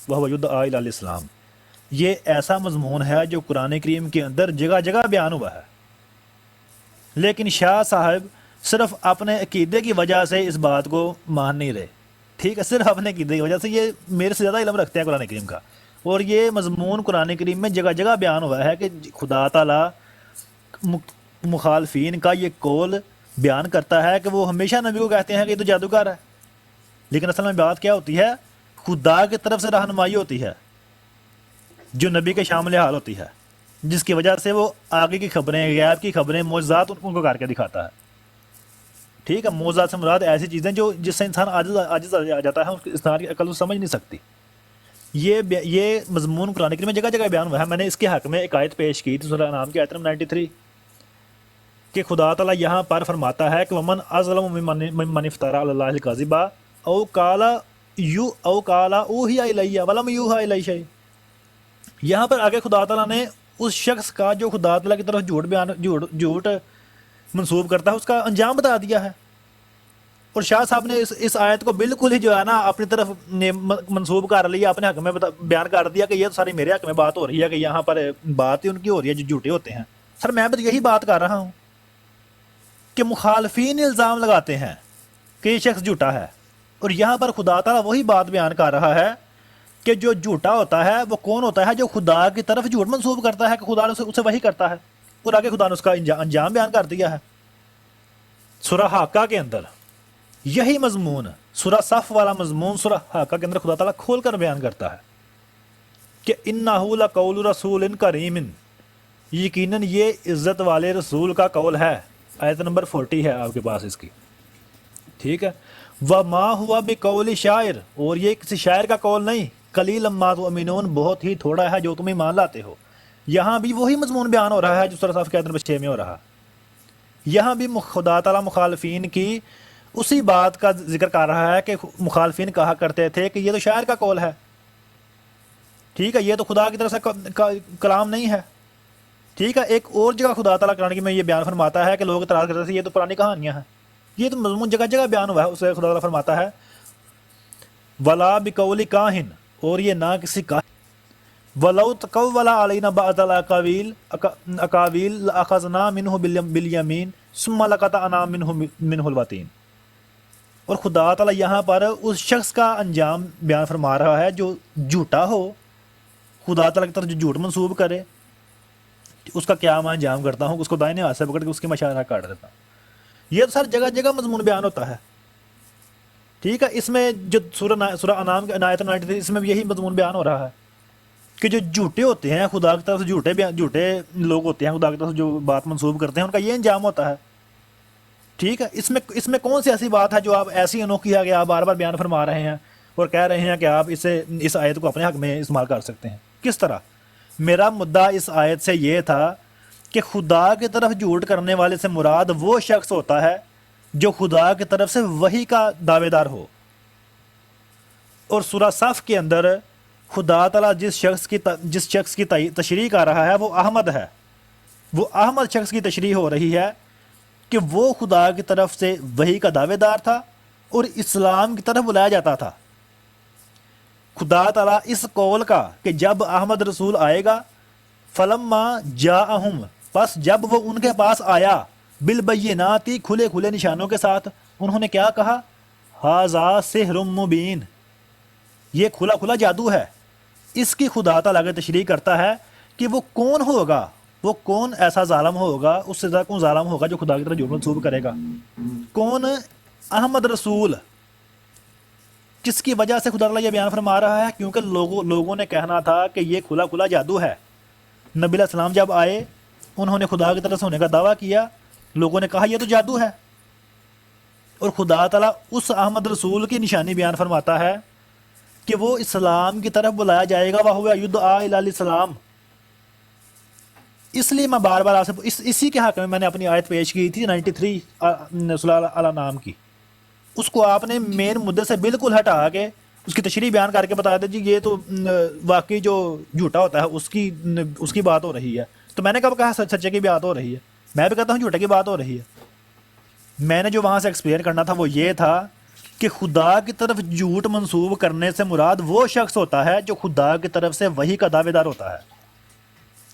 وهو یدعی الی الاسلام. یہ ایسا مضمون ہے جو قرآن کریم کے اندر جگہ جگہ بیان ہوا ہے، لیکن شاہ صاحب صرف اپنے عقیدے کی وجہ سے اس بات کو مان نہیں رہے. ٹھیک ہے، صرف اپنے عقیدے کی وجہ سے. یہ میرے سے زیادہ علم رکھتے ہیں قرآن کریم کا، اور یہ مضمون قرآن کریم میں جگہ جگہ بیان ہوا ہے کہ خدا تعالیٰ مخالفین کا یہ قول بیان کرتا ہے کہ وہ ہمیشہ نبی کو کہتے ہیں کہ یہ تو جادوگر ہے، لیکن اصل میں بات کیا ہوتی ہے؟ خدا کی طرف سے رہنمائی ہوتی ہے جو نبی کے شامل حال ہوتی ہے، جس کی وجہ سے وہ آگے کی خبریں، غیب کی خبریں، معجزات ان کو کر کے دکھاتا ہے. ٹھیک ہے، معجزات سے مراد ایسی چیزیں جو جس سے انسان عاجز آ جاتا ہے، انسان کی عقل سمجھ نہیں سکتی. یہ مضمون قرآن کریم میں جگہ جگہ بیان ہوا ہے. میں نے اس کے حق میں ایک آیت پیش کی تھی سورہ انعام کی آیت نمبر 93 کہ خدا تعالیٰ یہاں پر فرماتا ہے کہ ومن اظلم ممن افترى علی اللہ الکذب او قال اوحی الی ولم یوحى الی شیء. یہاں پر آگے خدا تعالیٰ نے اس شخص کا جو خدا تعالیٰ کی طرف جھوٹ منسوب کرتا ہے اس کا انجام بتا دیا ہے. اور شاہ صاحب نے اس آیت کو بالکل ہی جو ہے نا اپنی طرف منسوب کر لیا، اپنے حق میں بیان کر دیا کہ یہ تو ساری میرے حق میں بات ہو رہی ہے، کہ یہاں پر بات ہی ان کی ہو رہی ہے جو جھوٹے ہوتے ہیں. سر میں بھی یہی بات کر رہا ہوں کہ مخالفین الزام لگاتے ہیں کہ یہ شخص جھوٹا ہے، اور یہاں پر خدا تعالیٰ وہی بات بیان کر رہا ہے کہ جو جھوٹا ہوتا ہے وہ کون ہوتا ہے؟ جو خدا کی طرف جھوٹ منسوب کرتا ہے کہ خدا نے اسے وہی کرتا ہے، اور آگے خدا نے اس کا انجام بیان کر دیا ہے. سورہ حاقہ کے اندر یہی مضمون، سورہ صف والا مضمون سورہ حاقہ کے اندر خدا تعالیٰ کھول کر بیان کرتا ہے کہ انہو لقول رسول کریم، یقیناً یہ عزت والے رسول کا قول ہے. آیت نمبر 40 ہے آپ کے پاس اس کی. ٹھیک ہے. وما ہوا بقول شاعر، اور یہ کسی شاعر کا قول نہیں. قلیلا ما تؤمنون، بہت ہی تھوڑا ہے جو تم ایمان لاتے ہو. یہاں بھی وہی مضمون بیان ہو رہا ہے جو سورہ صف کے آیت نمبر 6 میں ہو رہا. یہاں بھی خدا تعالیٰ مخالفین کی اسی بات کا ذکر کر رہا ہے کہ مخالفین کہا کرتے تھے کہ یہ تو شاعر کا قول ہے. ٹھیک ہے، یہ تو خدا کی طرف سے کلام نہیں ہے. ٹھیک ہے. ایک اور جگہ خدا تعالیٰ قرآن کی میں یہ بیان فرماتا ہے کہ لوگ اعتراض کرتے تھے یہ تو پرانی کہانیاں ہیں. یہ تو مضمون جگہ جگہ بیان ہوا ہے. اسے خدا تعالیٰ فرماتا ہے ولا بقول کاہن، اور یہ نہ کسی کاہن. ولو تقول علینا بعض الاقاویل لاخذنا منہ بالیمین ثم لقطعنا منہ الوتین. اور خدا تعالیٰ یہاں پر اس شخص کا انجام بیان فرما رہا ہے جو جھوٹا ہو، خدا تعالیٰ کی طرف جو جھوٹ منسوب کرے، اس کا کیا میں انجام کرتا ہوں، اس کو دائنے ہاتھ سے پکڑ کے اس کی مشاعرہ کاٹ دیتا ہوں. یہ تو سر جگہ جگہ مضمون بیان ہوتا ہے. ٹھیک ہے. اس میں جو سورہ انعام کی آیت 93 اس میں بھی یہی مضمون بیان ہو رہا ہے کہ جو جھوٹے ہوتے ہیں خدا کی طرف سے، جھوٹے لوگ ہوتے ہیں خدا کی طرف سے جو بات منسوب کرتے ہیں، ان کا یہ انجام ہوتا ہے. ٹھیک ہے. اس میں کون سی ایسی بات ہے جو آپ ایسی انوکھی ہے کہ آپ بار بار بیان فرما رہے ہیں اور کہہ رہے ہیں کہ آپ اس آیت کو اپنے حق میں استعمال کر سکتے ہیں؟ کس طرح؟ میرا مدعا اس آیت سے یہ تھا کہ خدا کی طرف جھوٹ کرنے والے سے مراد وہ شخص ہوتا ہے جو خدا کی طرف سے وحی کا دعوے دار ہو. اور سورہ صف کے اندر خدا تعالیٰ جس شخص کی تشریح کر رہا ہے وہ احمد ہے. وہ احمد شخص کی تشریح ہو رہی ہے کہ وہ خدا کی طرف سے وحی کا دعوے دار تھا اور اسلام کی طرف بلایا جاتا تھا. خدا تعالیٰ اس قول کا کہ جب احمد رسول آئے گا فلما جاءہم، پس جب وہ ان کے پاس آیا بالبینات، کھلے کھلے نشانوں کے ساتھ، انہوں نے کیا کہا؟ ھذا سحر مبین، یہ کھلا کھلا جادو ہے. اس کی خدا تعالیٰ آگے تشریح کرتا ہے کہ وہ کون ہوگا، وہ کون ایسا ظالم ہوگا، اس سے زیادہ کون ظالم ہوگا جو خدا کی طرف جھوٹ منسوب کرے گا. کون؟ احمد رسول. کس کی وجہ سے خدا تعالیٰ یہ بیان فرما رہا ہے؟ کیونکہ لوگوں نے کہنا تھا کہ یہ کھلا کھلا جادو ہے. نبی علیہ السلام جب آئے انہوں نے خدا کی طرف سے ہونے کا دعویٰ کیا، لوگوں نے کہا یہ تو جادو ہے. اور خدا تعالیٰ اس احمد رسول کی نشانی بیان فرماتا ہے کہ وہ اسلام کی طرف بلایا جائے گا، وَهُوَ يُدْعَىٰ إِلَى الْإِسْلَامِ. اس لیے میں بار بار آپ سے اسی کے حق میں نے اپنی آیت پیش کی تھی 93 سورہ الانعام کی. اس کو آپ نے مین مدعے سے بالکل ہٹا کے اس کی تشریح بیان کر کے بتایا تھا جی یہ تو واقعی جو جھوٹا ہوتا ہے اس کی بات ہو رہی ہے. تو میں نے کب کہا سچے کی بات ہو رہی ہے؟ میں بھی کہتا ہوں جھوٹے کی بات ہو رہی ہے. میں نے جو وہاں سے ایکسپلین کرنا تھا وہ یہ تھا کہ خدا کی طرف جھوٹ منسوب کرنے سے مراد وہ شخص ہوتا ہے جو خدا کی طرف سے وحی کا دعوے دار ہوتا ہے.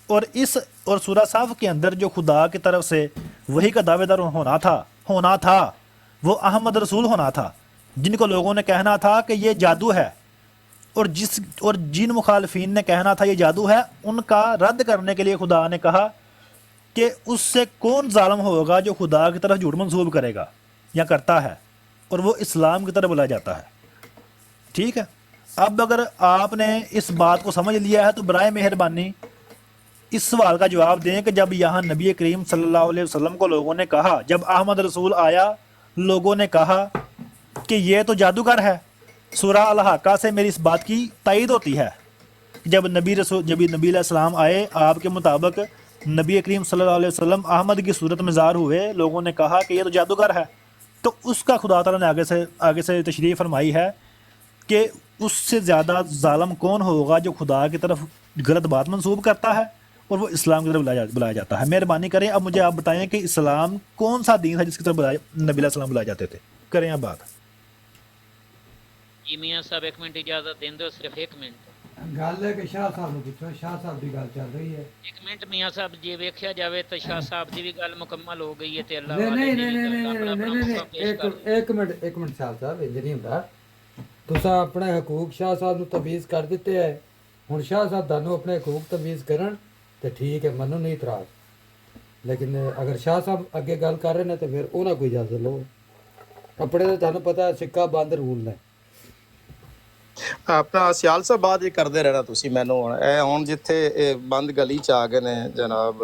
اور سورہ صف کے اندر جو خدا کی طرف سے وحی کا دعوے دار ہونا تھا وہ احمد رسول ہونا تھا، جن کو لوگوں نے کہنا تھا کہ یہ جادو ہے. اور جن مخالفین نے کہنا تھا یہ جادو ہے، ان کا رد کرنے کے لیے خدا نے کہا کہ اس سے کون ظالم ہوگا جو خدا کی طرف جھوٹ منسوب کرے گا یا کرتا ہے، اور وہ اسلام کی طرف بلایا جاتا ہے. ٹھیک ہے. اب اگر آپ نے اس بات کو سمجھ لیا ہے تو برائے مہربانی اس سوال کا جواب دیں کہ جب یہاں نبی کریم صلی اللہ علیہ وسلم کو لوگوں نے کہا، جب احمد رسول آیا لوگوں نے کہا کہ یہ تو جادوگر ہے، سورہ الحاقہ سے میری اس بات کی تائید ہوتی ہے. جب نبی علیہ السلام آئے، آپ کے مطابق نبی کریم صلی اللہ علیہ وسلم احمد کی صورت میں ظاہر ہوئے، لوگوں نے کہا کہ یہ تو جادوگر ہے. تو اس کا خدا تعالیٰ نے آگے سے تشریح فرمائی ہے کہ اس سے زیادہ ظالم کون ہوگا جو خدا کی طرف غلط بات منسوب کرتا ہے اور وہ اسلام کی طرف بلایا جاتا ہے. مہربانی کریں اب مجھے آپ بتائیں کہ اسلام کون سا دین ہے جس کی طرف نبی علیہ السلام بلائے جاتے تھے؟ کریں آپ بات. جی میاں صاحب ایک منٹ اجازت دیں دو، صرف ایک منٹ. گل ہے کہ شاہ صاحب نے پوچھو، شاہ صاحب کی گل چل رہی ہے. ایک منٹ میاں صاحب جی ویکھیا جاوے تو شاہ صاحب دی بھی گل مکمل ہو گئی ہے تے اللہ والے ایک منٹ شاہ صاحب انج نہیں ہوندا. تساں اپنے حقوق شاہ صاحب نو تمیز کر دیتے ہے، ہن شاہ صاحب تانوں اپنے حقوق تمیز کرن تے ٹھیک ہے، منو نہیں اعتراض. لیکن اگر شاہ صاحب اگے گل کر رہے ہیں تو پھر انہاں کوئی اجازت لو. اپنے تو تانوں پتہ ہے سکہ بند رول نے. ਆਪਣਾ ਸਿਆਲ ਸਾਹਿਬ ਬਾਅਦ ਇਹ ਕਰਦੇ ਰਹਿਣਾ ਤੁਸੀਂ ਮੈਨੂੰ। ਹੁਣ ਜਿੱਥੇ ਇਹ ਬੰਦ ਗਲੀ ਚ ਆ ਗਏ ਨੇ ਜਨਾਬ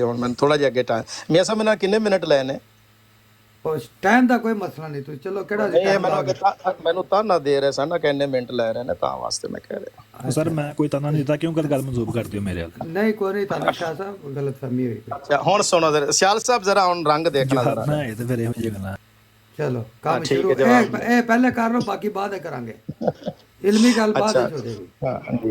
ਹੁਣ ਮੈਨੂੰ ਥੋੜਾ ਜਿਹਾ ਅੱਗੇ ਟਾਈਮ ਮੀਆਂ ਸਾਹਿਬ ਇਹਨਾਂ ਕਿੰਨੇ ਮਿੰਟ ਲਏ ਨੇ? ਉਸ ਟਾਈਮ ਦਾ ਕੋਈ ਮਸਲਾ ਨਹੀਂ, ਤੁਸੀਂ ਚਲੋ ਕਿਹੜਾ ਨਹੀਂ time ਮੈਨੂੰ ਲਾ ਗਏ। ਮੈਨੂੰ ਤਾਨਾ ਦੇ ਰਹੇ ਸਨ ਨਾ ਕਿ ਇੰਨੇ ਮਿੰਟ ਲੈ ਰਹੇ ਨੇ, ਤਾਂ ਵਾਸਤੇ ਮੈਂ ਕਹਿ ਰਿਹਾ। ਸਰ ਮੈਂ ਕੋਈ ਤਾਨਾ ਨਹੀਂ ਦਿੱਤਾ, ਕਿਉਂ ਗੱਲ ਮਨਜ਼ੂਰ ਕਰਦੇ ਹੋ ਮੇਰੇ ਵੱਲ? ਨਹੀਂ ਕੋਈ ਨਹੀਂ, ਤੁਹਾਨੂੰ ਸ਼ਾਹ ਸਾਹਿਬ ਗਲਤ ਫਹਿਮੀ ਹੋਈ। ਅੱਛਾ ਹੁਣ ਸੁਣੋ ਜ਼ਰਾ ਸਿਆਲ ਸਾਹਿਬ, ਜ਼ਰਾ ਹੁਣ ਰੰਗ ਦੇਖਣਾ ਜ਼ਰਾ। ਨਾ ਇਹ ਤਾਂ ਫਿਰ ਇਹੋ ਜਿਹੀ ਗੱਲਾਂ। ਚਲੋ ਕੰਮ ਠੀਕ ਹੈ, ਸ਼ੁਰੂ। ਜਵਾਬ ਇਹ ਪਹਿਲੇ ਕਰ ਲਓ, ਬਾਕੀ ਬਾਅਦ ਕਰਾਂਗੇ। ਇਲਮੀ ਗੱਲ ਬਾਅਦ ਵਿੱਚ ਹੋ ਜਾਏਗੀ। ਹਾਂ ਜੀ,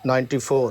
94।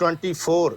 24,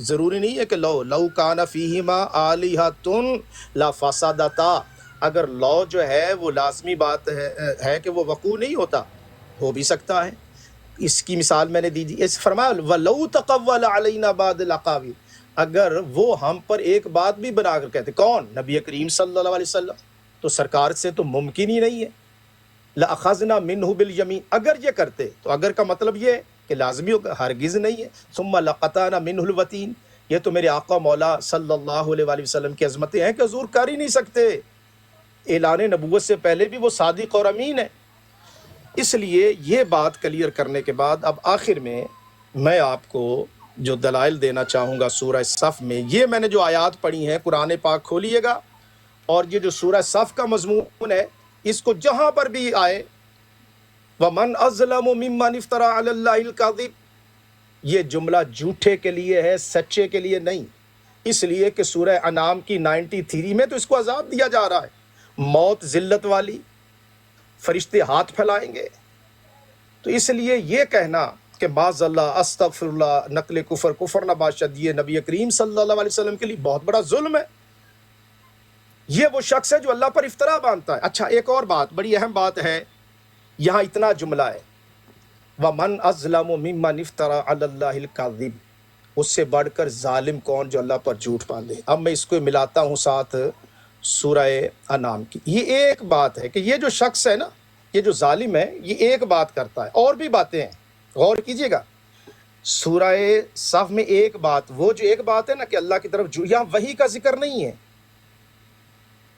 ضروری نہیں ہے کہ لو کان فیہما آلہۃ لفسدتا، اگر لو جو ہے وہ لازمی بات ہے کہ وہ وقوع نہیں ہوتا، ہو بھی سکتا ہے. اس کی مثال میں نے دی دی. اس فرمایا وَلَوْ تَقَوَّلَ عَلَيْنَا بَعْضَ الْأَقَاوِيلِ، اگر وہ ہم پر ایک بات بھی بنا کر کہتے. کون؟ نبی کریم صلی اللہ علیہ وسلم. تو سرکار سے تو ممکن ہی نہیں ہے. لَأَخَذْنَا مِنْهُ بِالْيَمِينِ، اگر یہ کرتے تو اگر کا مطلب یہ ہے کہ لازمی ہوگا، ہرگز نہیں ہے. ثُمَّ لَقَطَعْنَا مِنْهُ الْوَتِينَ، یہ تو میرے آقا مولا صلی اللہ علیہ وآلہ وسلم کی عظمتیں ہیں کہ حضور کر ہی نہیں سکتے. اعلان نبوت سے پہلے بھی وہ صادق اور امین ہے. اس لیے یہ بات کلیئر کرنے کے بعد اب آخر میں آپ کو جو دلائل دینا چاہوں گا سورہ صف میں، یہ میں نے جو آیات پڑھی ہیں قرآن پاک کھولیے گا، اور یہ جو سورہ صف کا مضمون ہے اس کو جہاں پر بھی آئے وَمَنْ أَظْلَمُ مِمَّنِ افْتَرَىٰ عَلَى اللَّهِ الْكَذِبَ، یہ جملہ جھوٹے کے لیے ہے، سچے کے لیے نہیں. اس لیے کہ سورہ انعام کی 93 میں تو اس کو عذاب دیا جا رہا ہے، موت ذلت والی، فرشتے ہاتھ پھیلائیں گے. تو اس لیے یہ کہنا کہ معاذ اللہ استغفر اللہ نقل کفر نہ باشد، یہ نبی کریم صلی اللہ علیہ وسلم کے لیے بہت بڑا ظلم ہے. یہ وہ شخص ہے جو اللہ پر افطرا باندھتا ہے. اچھا ایک اور بات، بڑی اہم بات ہے، یہاں اتنا جملہ ہے وَمَنْ أَظْلَمُ مِمَّنِ افْتَرَىٰ عَلَى اللَّهِ الْكَذِبَ، اس سے بڑھ کر ظالم کون جو اللہ پر جھوٹ باندھے. اب میں اس کو ملاتا ہوں ساتھ سورہ انعام کی. یہ ایک بات ہے کہ یہ جو شخص ہے نا، یہ جو ظالم ہے، یہ ایک بات کرتا ہے، اور بھی باتیں ہیں، غور کیجئے گا. سورہ صف میں ایک بات، وہ جو ایک بات ہے نا کہ اللہ کی طرف یہاں وحی کا ذکر نہیں ہے.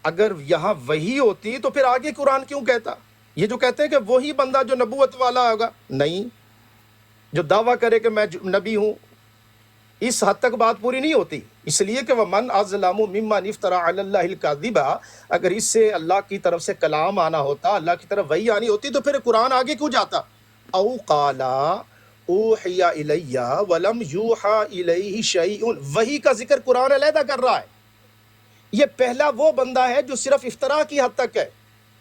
اگر یہاں وحی ہوتی تو پھر آگے قرآن کیوں کہتا؟ یہ جو کہتے ہیں کہ وہی بندہ جو نبوت والا ہوگا، نہیں، جو دعویٰ کرے کہ میں نبی ہوں، اس حد تک بات پوری نہیں ہوتی. اس لیے کہ وَمَنْ أَظْلَمُ مِمَّنِ افْتَرَىٰ عَلَى اللَّهِ الْكَذِبَ، اگر اس سے اللہ کی طرف سے کلام آنا ہوتا، اللہ کی طرف وحی آنی ہوتی، تو پھر قرآن آگے کیوں جاتا؟ او قَالَ أُوحِيَ إِلَيَّ وَلَمْ يُوحَىٰ إِلَيْهِ شَيْءٌ، وحی کا ذکر قرآن علیحدہ کر رہا ہے. یہ پہلا وہ بندہ ہے جو صرف افتراء کی حد تک ہے،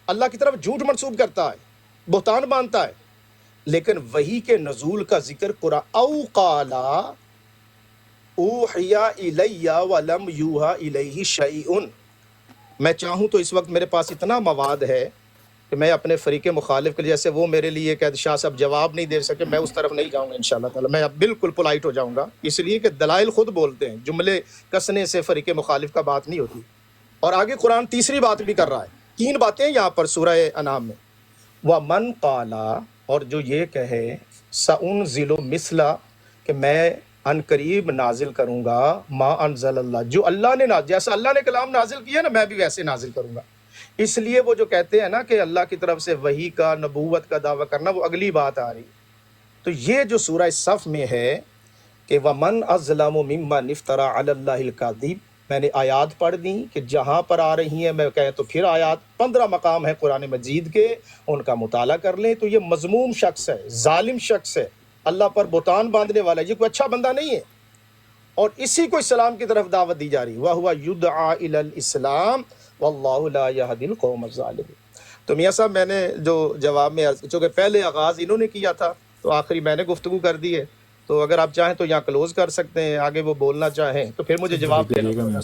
اللہ کی طرف جھوٹ منسوب کرتا ہے، بہتان باندھتا ہے. لیکن وحی کے نزول کا ذکر قرآن او قَالَ اوحی الی ولم یوحى الیہ شیء. میں چاہوں تو اس وقت میرے پاس اتنا مواد ہے کہ میں اپنے فریق مخالف کے، جیسے وہ میرے لیے کہ شاہ صاحب جواب نہیں دے سکے، میں اس طرف نہیں جاؤں گا انشاءاللہ تعالی. میں اب بالکل پولائٹ ہو جاؤں گا، اس لیے کہ دلائل خود بولتے ہیں، جملے کسنے سے فریق مخالف کا بات نہیں ہوتی. اور آگے قرآن تیسری بات بھی کر رہا ہے. 3 باتیں یہاں پر سورہ انعام میں. وَمَنْ قَالَ، اور جو یہ کہے سَأُنزِلُ مِثْلَ، کہ میں ان قریب نازل کروں گا ما انزل اللہ، جو اللہ نے جیسا اللہ نے کلام نازل کیا نا میں بھی ویسے نازل کروں گا. اس لیے وہ جو کہتے ہیں نا کہ اللہ کی طرف سے وحی کا، نبوت کا دعویٰ کرنا، وہ اگلی بات آ رہی. تو یہ جو سورہ صف میں ہے کہ وَمَنْ أَظْلَمُ مِمَّنِ افْتَرَىٰ عَلَى اللَّهِ الْكَذِبَ، میں نے آیات پڑھ دیں کہ جہاں پر آ رہی ہیں میں کہیں تو پھر آیات 15 مقام ہیں قرآن مجید کے، ان کا مطالعہ کر لیں. تو یہ مذموم شخص ہے، ظالم شخص ہے، اللہ پر بہتان باندھنے والا ہے، یہ کوئی اچھا بندہ نہیں ہے. اور اسی کو اسلام کی طرف دعوت دی جا رہی ہے. وَهُوَ يُدْعَىٰ إِلَى الْإِسْلَامِ وَاللَّهُ لَا يَهْدِي الْقَوْمَ الظَّالِمِينَ. تو میاں صاحب میں نے جو جواب میں چونکہ پہلے آغاز انہوں نے کیا تھا تو آخری میں نے گفتگو کر دی ہے، تو اگر آپ چاہیں تو یہاں کلوز کر سکتے ہیں، آگے وہ بولنا چاہیں تو پھر مجھے جواب دینا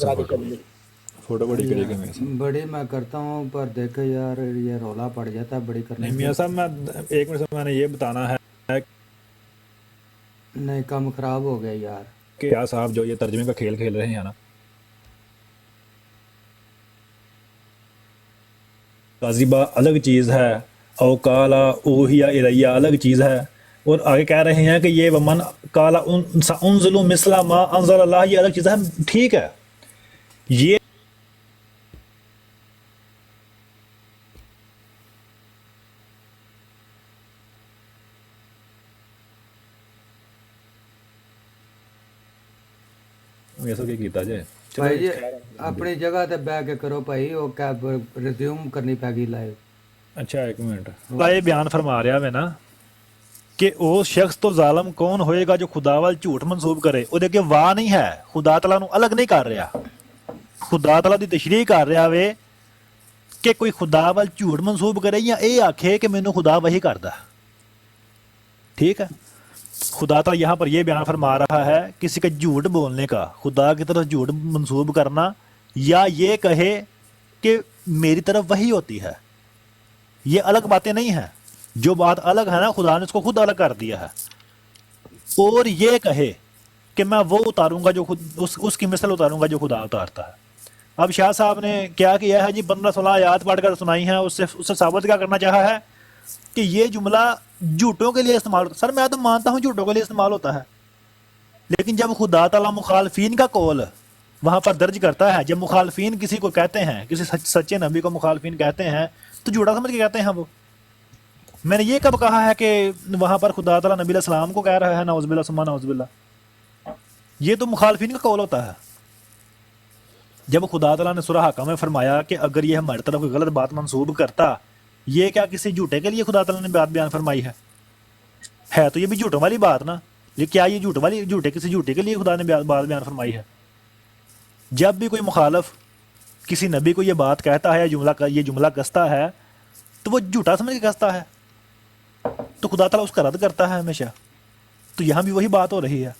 فوٹو بڑی کریے گا میاں صاحب. بڑی میں کرتا ہوں، پر دیکھو یار یہ رولا پڑ جاتا ہے بڑی کرنے نہیں میاں صاحب، میں 1 منٹ سے میں نے یہ بتانا ہے نہیں، کام خراب ہو گیا یار. کہ کیا صاحب جو یہ ترجمے کا کھیل کھیل رہے ہیں نا، کاذبہ الگ چیز ہے، او کالا اوہی الیہ الگ چیز ہے، اور آگے کہہ رہے ہیں کہ یہ ومن کالا انزل مثل ما انزل اللہ، یہ الگ چیز ہے. ٹھیک ہے، یہ ایسا کیا کیتا جائے. بھائی جی اپنی جگہ تے بہ کے کرو بھائی، وہ کیب ریزیوم کرنی پے گی لائیو. اچھا 1 منٹ، اللہ یہ بیان فرما رہا ہے نا کہ وہ شخص تو ظالم کون ہوئے گا جو خدا وال جھوٹ منسوب کرے. وہ دیکھے واہ نہیں ہے، خدا تعالیٰ نو الگ نہیں کر رہا، خدا تعالیٰ دی تشریح کر رہا وے کہ کوئی خدا وال جھوٹ منسوب کرے یا اے آکھے کہ مینوں خدا وہی کردا. ٹھیک ہے، خدا تعالیٰ یہاں پر یہ بیان فرما رہا ہے کسی کا جھوٹ بولنے کا، خدا کی طرف جھوٹ منسوب کرنا، یا یہ کہے کہ میری طرف وحی ہوتی ہے، یہ الگ باتیں نہیں ہیں۔ جو بات الگ ہے نا، خدا نے اس کو خود الگ کر دیا ہے۔ اور یہ کہے کہ میں وہ اتاروں گا جو خود اس کی مثل اتاروں گا جو خدا اتارتا ہے۔ اب شاہ صاحب نے کیا کیا ہے جی، 15-16 آیات پڑھ کر سنائی ہیں، اس سے ثابت کیا کرنا چاہا ہے کہ یہ جملہ جھوٹوں کے لیے استعمال ہوتا ہے۔ سر میں تو مانتا ہوں جھوٹوں کے لیے استعمال ہوتا ہے، لیکن جب خدا تعالیٰ مخالفین کا قول وہاں پر درج کرتا ہے، جب مخالفین کسی کو کہتے ہیں، کسی سچے نبی کو مخالفین کہتے ہیں، تو جھوٹا سمجھ کے کہتے ہیں وہ۔ میں نے یہ کب کہا ہے کہ وہاں پر خدا تعالیٰ نبی علیہ السلام کو کہہ رہا ہے نعوذ باللہ ثم نعوذ باللہ؟ یہ تو مخالفین کا قول ہوتا ہے۔ جب خدا تعالیٰ نے سورہ حاقہ میں فرمایا کہ اگر یہ ہماری طرف کوئی غلط بات منسوب کرتا، یہ کیا کسی جھوٹے کے لیے خدا تعالیٰ نے بات بیان فرمائی ہے تو یہ بھی جھوٹوں والی بات نا، یہ کیا یہ جھوٹے کسی جھوٹے کے لیے خدا نے بات بیان فرمائی ہے؟ جب بھی کوئی مخالف کسی نبی کو یہ بات کہتا ہے یا یہ جملہ کستا ہے، تو وہ جھوٹا سمجھ کے کستا ہے، تو خدا تعالیٰ اس کا رد کرتا ہے ہمیشہ۔ تو یہاں بھی وہی بات ہو رہی ہے۔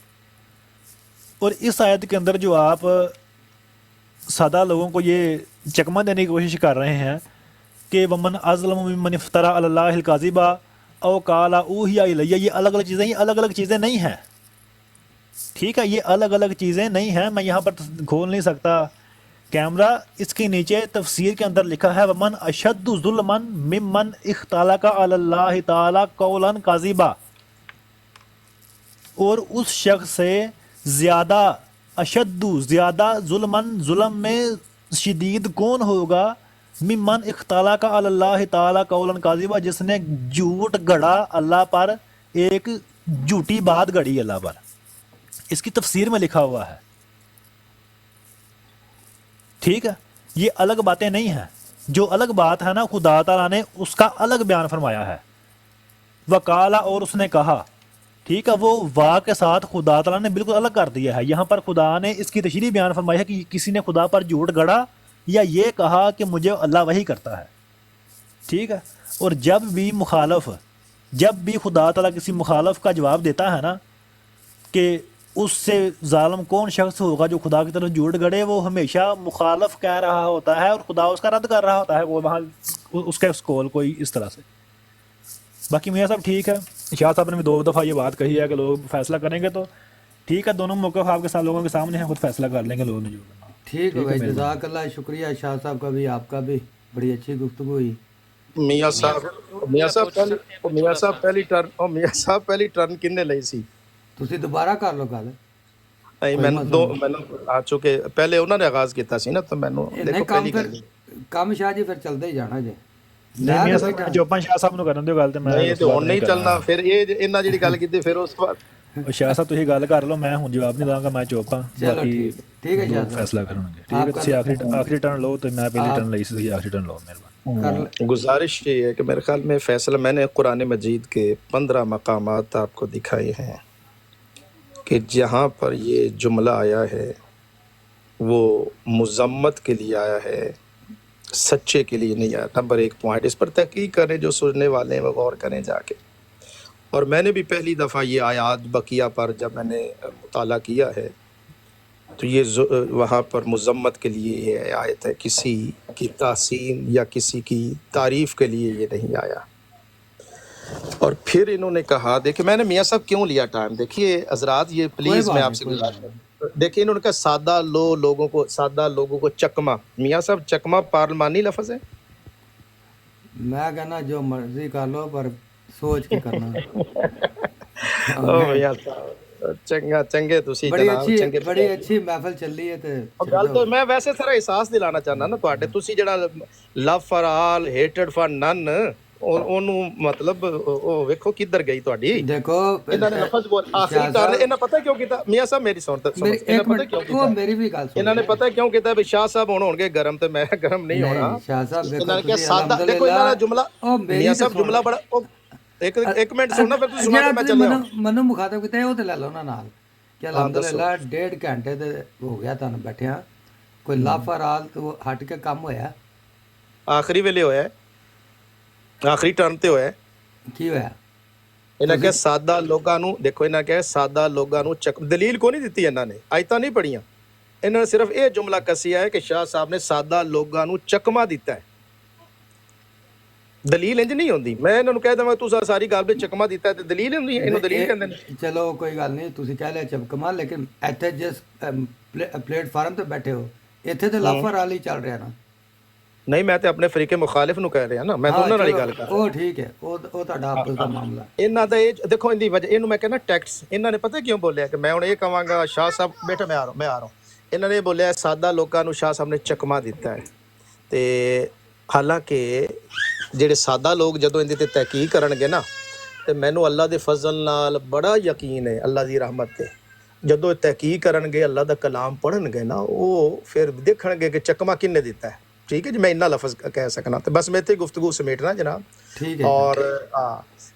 اور اس آیت کے اندر جو آپ سادہ لوگوں کو یہ چکمہ دینے کی کوشش کر رہے ہیں کہ ومن اظلم ممن افترى علی اللہ الکاذب او قال اوحی الی، یہ الگ الگ چیزیں نہیں ہیں، ٹھیک ہے؟ یہ الگ الگ چیزیں نہیں ہیں۔ میں یہاں پر کھول نہیں سکتا کیمرہ، اس کے نیچے تفسیر کے اندر لکھا ہے ومن اشد ظلما ممن اختلق علی اللہ تعالی قولا کاذبا، اور اس شخص سے زیادہ زیادہ ظلم میں شدید کون ہوگا، ممن اختلق علی اللہ تعالی قولا کاذبا، جس نے جھوٹ گڑا اللہ پر، ایک جھوٹی بات گڑی اللہ پر۔ اس کی تفسیر میں لکھا ہوا ہے، ٹھیک ہے؟ یہ الگ باتیں نہیں ہیں۔ جو الگ بات ہے نا، خدا تعالیٰ نے اس کا الگ بیان فرمایا ہے۔ وقالا، اور اس نے کہا، ٹھیک ہے؟ وہ وا کے ساتھ خدا تعالیٰ نے بالکل الگ کر دیا ہے۔ یہاں پر خدا نے اس کی تشریح بیان فرمائی ہے کہ کسی نے خدا پر جھوٹ گڑا یا یہ کہا کہ مجھے اللہ وحی کرتا ہے، ٹھیک ہے؟ اور جب بھی خدا تعالیٰ کسی مخالف کا جواب دیتا ہے نا کہ اس سے ظالم کون شخص ہوگا جو خدا کی طرف جھوٹ گڑے، وہ ہمیشہ مخالف کہہ رہا ہوتا ہے اور خدا اس کا رد کر رہا ہوتا ہے، وہ وہاں اس کا قول کوئی اس طرح سے۔ باقی میاں صاحب ٹھیک ہے، شاہ صاحب نے بھی 2 دفعہ یہ بات کہی ہے کہ لوگ فیصلہ کریں گے، تو ٹھیک ہے، دونوں موقف آپ کے ساتھ لوگوں کے سامنے ہیں، خود فیصلہ کر لیں گے لوگوں نے جو کرنا۔ ٹھیک ہے بھائی، جزاک اللہ، شکریہ شاہ صاحب کا بھی، آپ کا بھی، بڑی اچھی گفتگو ہوئی۔ میاں صاحب پہلی ٹرن کنے لئی سی؟ تسی دوبارہ کر لو گل۔ ਮੈਨੂੰ ਆ ਚੁੱਕੇ ਪਹਿਲੇ ਉਹਨਾਂ ਨੇ ਆਗਾਜ਼ ਕੀਤਾ ਸੀ ਨਾ, ਤਾਂ ਮੈਨੂੰ ਦੇਖੋ ਪਹਿਲੀ ਗੱਲ ਕੰਮ ਸ਼ਾਹ ਜੀ ਫਿਰ ਚੱਲਦਾ ਹੀ ਜਾਣਾ ਜੇ। ਨਹੀਂ ਮੀਆਂ ਸਾਹਿਬ ਜੋਪਾਂ ਸ਼ਾਹ ਸਾਹਿਬ ਨੂੰ ਕਰਨ ਦਿਓ ਗੱਲ, ਤੇ ਮੈਂ ਇਹ ਤੇ ਹੁਣ ਨਹੀਂ ਚੱਲਣਾ ਫਿਰ। ਇਹ ਇਹਨਾਂ ਜਿਹੜੀ ਗੱਲ ਕੀਤੀ ਫਿਰ ਉਸ ਤੋਂ ਬਾਅਦ ਸ਼ਾਹ ਸਾਹਿਬ ਤੁਸੀਂ ਗੱਲ ਕਰ ਲਓ, ਮੈਂ ਹੁਣ ਜਵਾਬ ਨਹੀਂ ਦਾਂਗਾ, ਮੈਂ ਚੋਪਾਂ ਬਾਕੀ ਠੀਕ ਹੈ ਸ਼ਾਹ ਫੈਸਲਾ ਕਰਨਗੇ। ਠੀਕ ਹੈ, ਤੁਸੀਂ ਆਖਰੀ ਟਰਨ ਲਓ ਤੇ ਮੈਂ ਪਹਿਲੀ ਟਰਨ ਲਈ ਸੀ, ਤੁਸੀਂ ਆਖਰੀ ਟਰਨ ਲਓ ਮਿਹਰਬਾਨੀ। گزارش یہ ہے کہ میرے خیال میں فیصلہ میں نے قرآن مجید کے 15 مقامات آپ کو دکھائے ہیں کہ جہاں پر یہ جملہ آیا ہے وہ مذمت کے لیے آیا ہے، سچے کے لیے نہیں آیا۔ نمبر 1 پوائنٹ، اس پر تحقیق کریں، جو سننے والے ہیں وہ غور کریں جا کے۔ اور میں نے بھی پہلی دفعہ یہ آیات بقیہ پر جب میں نے مطالعہ کیا ہے تو یہ وہاں پر مذمت کے لیے یہ آیت ہے، کسی کی تحسین یا کسی کی تعریف کے لیے یہ نہیں آیا۔ اور پھر انہوں نے کہا، دیکھیں میں نے میاں صاحب کیوں لیا ٹائم، دیکھیے حضرات یہ پلیز میں آپ سے گزارش کروں، دیکھیں انہوں نے کہا سادہ لوگوں کو چکما۔ میاں صاحب چکما پارلمانی لفظ ہے؟ میں کہنا جو مرضی کر لو پر سوچ کے کرنا۔ میاں صاحب چنگے تسی جناب، چنگے بڑی اچھی محفل چل رہی ہے۔ گل تو میں ویسے سر احساس دلانا چاہنا نا تواڈے، تسی جڑا لو فار آل ہیٹڈ فار نن، ਉਹਨੂੰ ਮਤਲਬ ਉਹ ਵੇਖੋ ਕਿੱਧਰ ਗਈ ਤੁਹਾਡੀ। ਦੇਖੋ ਇਹਨਾਂ ਨੇ ਲਫ਼ਜ਼ ਬੋਲ ਆਖਰੀ ਟਰਨ ਇਹਨਾਂ ਪਤਾ ਕਿਉਂ ਕੀਤਾ ਮੀਆਂ ਸਾਹਿਬ, ਮੇਰੀ ਸੁਣ ਇਹਨਾਂ ਪਤਾ ਕਿਉਂ ਕੀਤਾ, ਮੇਰੀ ਵੀ ਗੱਲ ਸੁਣ। ਇਹਨਾਂ ਨੇ ਪਤਾ ਕਿਉਂ ਕੀਤਾ ਵੀ ਸ਼ਾਹ ਸਾਹਿਬ ਹੁਣ ਹੋਣਗੇ ਗਰਮ ਤੇ ਮੈਂ ਗਰਮ ਨਹੀਂ ਹੋਣਾ। ਸ਼ਾਹ ਸਾਹਿਬ ਇਹਨਾਂ ਨੇ ਕਿਹਾ ਸਾਦਾ, ਦੇਖੋ ਇਹਨਾਂ ਦਾ ਜੁਮਲਾ ਮੀਆਂ ਸਾਹਿਬ ਜੁਮਲਾ ਬੜਾ ਇੱਕ ਮਿੰਟ ਸੁਣਨਾ ਫਿਰ ਤੁਸੀਂ ਸੁਣਾ ਕੇ ਮੈਂ ਚੱਲਿਆ। ਮੈਨੂੰ ਮੁਖਾਤਬ ਕੀਤਾ ਉਹ ਤੇ ਲੈ ਲਓ ਨਾ ਨਾਲ ਕਿ ਅਲਹਮਦੁਲਿਲਾ 1.5 ਘੰਟੇ ਤੇ ਹੋ ਗਿਆ ਤੁਹਾਨੂੰ ਬੈਠਿਆ, ਕੋਈ ਲਾਫਾਰਾਲ ਤੋਂ ਹਟ ਕੇ ਕੰਮ ਹੋਇਆ? ਆਖਰੀ ਵੇਲੇ ਹੋਇਆ, ਆਖਰੀ ਟਰਨ ਤੇ ਹੋਇਆ। ਕੀ ਹੋਇਆ? ਇਹਨਾਂ ਕਿਹਾ ਸਾਦਾ ਲੋਕਾਂ ਨੂੰ, ਦੇਖੋ ਇਹਨਾਂ ਕਿਹਾ ਸਾਦਾ ਲੋਕਾਂ ਨੂੰ ਦਲੀਲ ਕੋਈ ਨਹੀਂ ਦਿੱਤੀ ਇਹਨਾਂ ਨੇ, ਅੱਜ ਤਾਂ ਨਹੀਂ ਪੜੀਆਂ, ਇਹਨਾਂ ਨੇ ਸਿਰਫ ਇਹ ਜੁਮਲਾ ਕੱਸਿਆ ਹੈ ਕਿ ਸ਼ਾਹ ਸਾਹਿਬ ਨੇ ਸਾਦਾ ਲੋਕਾਂ ਨੂੰ ਚਕਮਾ ਦਿੱਤਾ ਹੈ। ਦਲੀਲ ਇੰਜ ਨਹੀਂ ਹੁੰਦੀ। ਮੈਂ ਇਹਨਾਂ ਨੂੰ ਕਹਿ ਦਵਾਂ ਤੁਸੀਂ ਸਾਰੀ ਗੱਲ ਵਿੱਚ ਚਕਮਾ ਦਿੱਤਾ ਤੇ ਦਲੀਲ ਹੁੰਦੀ ਹੈ, ਇਹਨੂੰ ਦਲੀਲ ਕਹਿੰਦੇ ਨੇ। ਚਲੋ ਕੋਈ ਗੱਲ ਨਹੀਂ, ਤੁਸੀਂ ਕਹਿ ਲਿਆ ਚਕਮਾ, ਲੇਕਿਨ ਇੱਥੇ ਜਿਸ ਪਲੇਟਫਾਰਮ ਤੇ ਬੈਠੇ ਹੋ ਇੱਥੇ ਤੇ ਲਾਫਾ ਰਾਲੀ ਚੱਲ ਰਿਹਾ ਨਾ। ਨਹੀਂ, ਮੈਂ ਤੇ ਆਪਣੇ ਫਰੀਕੇ ਮੁਖਾਲਿਫ ਨੂੰ ਕਹਿ ਰਿਹਾ ਨਾ, ਮੈਂ ਤਾਂ ਉਹਨਾਂ ਨਾਲ ਹੀ ਗੱਲ ਕਰ ਰਿਹਾ। ਉਹ ਠੀਕ ਹੈ, ਉਹ ਤੁਹਾਡਾ ਆਪਸ ਦਾ ਮਾਮਲਾ। ਇਹਨਾਂ ਦਾ ਇਹ ਦੇਖੋ, ਇਹਦੀ ਵਜ੍ਹਾ ਇਹਨੂੰ ਮੈਂ ਕਹਿੰਦਾ ਟੈਕਸ। ਇਹਨਾਂ ਨੇ ਪਤਾ ਕਿਉਂ ਬੋਲਿਆ ਕਿ ਮੈਂ ਹੁਣ ਇਹ ਕਹਾਂਗਾ ਸ਼ਾਹ ਸਾਹਿਬ ਬੇਟਾ ਮੈਂ ਆ ਰਹਾ। ਇਹਨਾਂ ਨੇ ਬੋਲਿਆ ਸਾਦਾ ਲੋਕਾਂ ਨੂੰ ਸ਼ਾਹ ਸਾਹਿਬ ਨੇ ਚਕਮਾ ਦਿੱਤਾ ਹੈ, ਤੇ ਹਾਲਾਂਕਿ ਜਿਹੜੇ ਸਾਦਾ ਲੋਕ ਜਦੋਂ ਇਹਦੇ ਤੇ ਤਹਿਕੀਕ ਕਰਨਗੇ ਨਾ, ਤੇ ਮੈਨੂੰ ਅੱਲਾ ਦੇ ਫਜ਼ਲ ਨਾਲ ਬੜਾ ਯਕੀਨ ਹੈ, ਅੱਲਾ ਦੀ ਰਹਿਮਤ ਤੇ, ਜਦੋਂ ਇਹ ਤਹਿਕੀਕ ਕਰਨਗੇ ਅੱਲਾ ਦਾ ਕਲਾਮ ਪੜ੍ਹਨਗੇ ਨਾ, ਉਹ ਫਿਰ ਦੇਖਣਗੇ ਕਿ ਚਕਮਾ ਕਿਹਨੇ ਦਿੱਤਾ ਹੈ। ਠੀਕ ਹੈ ਜੀ, ਮੈਂ ਇੰਨਾ ਲਫ਼ਜ਼ ਕਹਿ ਸਕਣਾ। ਤੇ ਬਸ ਮੈਂ ਇੱਥੇ ਗੁਫ਼ਤਗੂ ਸਮੇਟਣਾ ਜਨਾਬ। ਠੀਕ ਹੈ। ਔਰ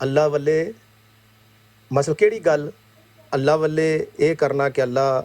ਅੱਲਾ ਵੱਲੇ ਮਤਲਬ ਕਿਹੜੀ ਗੱਲ? ਅੱਲਾ ਵੱਲੇ ਇਹ ਕਰਨਾ ਕਿ ਅੱਲਾ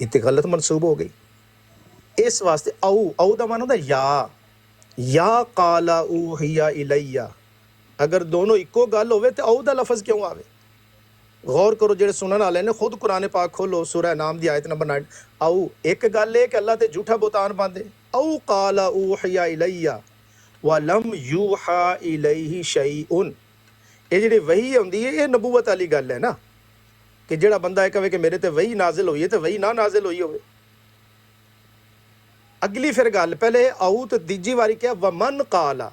ਇਹ ਤੇ ਗਲਤ ਮਨਸੂਬ ਹੋ ਗਈ। ਇਸ ਵਾਸਤੇ ਆਊ ਦਾ ਮਾਨਾ ਹੁੰਦਾ ਯਾ ਕਾਲਾ ਊਹਿਆ ਇਲਈਆ। ਅਗਰ ਦੋਨੋਂ ਇੱਕੋ ਗੱਲ ਹੋਵੇ ਤੇ ਆਊ ਦਾ ਲਫ਼ਜ਼ ਕਿਉਂ ਆਵੇ? ਗੌਰ ਕਰੋ, ਜਿਹੜੇ ਸੁਣਨ ਵਾਲੇ ਨੇ ਖੁਦ ਕੁਰਾਨ ਪਾਕ ਖੋਲੋ, ਸੂਰਾ ਨਾਮ ਦੀ ਆਇਤ ਨੰਬਰ 9। ਆਊ ਇੱਕ ਗੱਲ ਇਹ ਕਿ ਅੱਲਾ ਤੇ ਝੂਠਾ ਬੁਤਾਨ ਪਾਉਂਦੇ। ਆਊ ਕਾਲਾ ਊਹਿਆ ਇਲਈਆ ਵਲਮ ਯੂਹਾ ਇਲੈਹਿ ਸ਼ੈਉਨ। ਇਹ ਜਿਹੜੀ ਵਹੀ ਹੁੰਦੀ ਹੈ, ਇਹ ਨਬੂਵਤ ਵਾਲੀ ਗੱਲ ਹੈ ਨਾ, ਕਿ ਜਿਹੜਾ ਬੰਦਾ ਇਹ ਕਹੇ ਕਿ ਮੇਰੇ ਤੇ ਵਹੀ ਨਾਜ਼ਿਲ ਹੋਈ ਹੈ ਤੇ ਵਹੀ ਨਾ ਨਾਜ਼ਿਲ ਹੋਈ ਹੋਵੇ। ਅਗਲੀ ਫਿਰ ਗੱਲ, ਪਹਿਲੇ ਆਊ ਤੇ ਤੀਜੀ ਵਾਰੀ ਕਿਹਾ ਵਮਨ ਕਾਲਾ,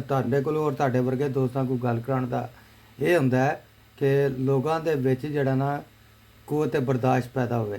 ਤੁਹਾਡੇ ਕੋਲ ਔਰ ਤੁਹਾਡੇ ਵਰਗੇ ਦੋਸਤਾਂ ਕੋਲ ਗੱਲ ਕਰਾਉਣ ਦਾ ਇਹ ਹੁੰਦਾ ਹੈ ਕਿ ਲੋਕਾਂ ਦੇ ਵਿੱਚ ਜਿਹੜਾ ਨਾ ਕੁਵਤ ਬਰਦਾਸ਼ਤ ਪੈਦਾ ਹੋਵੇ,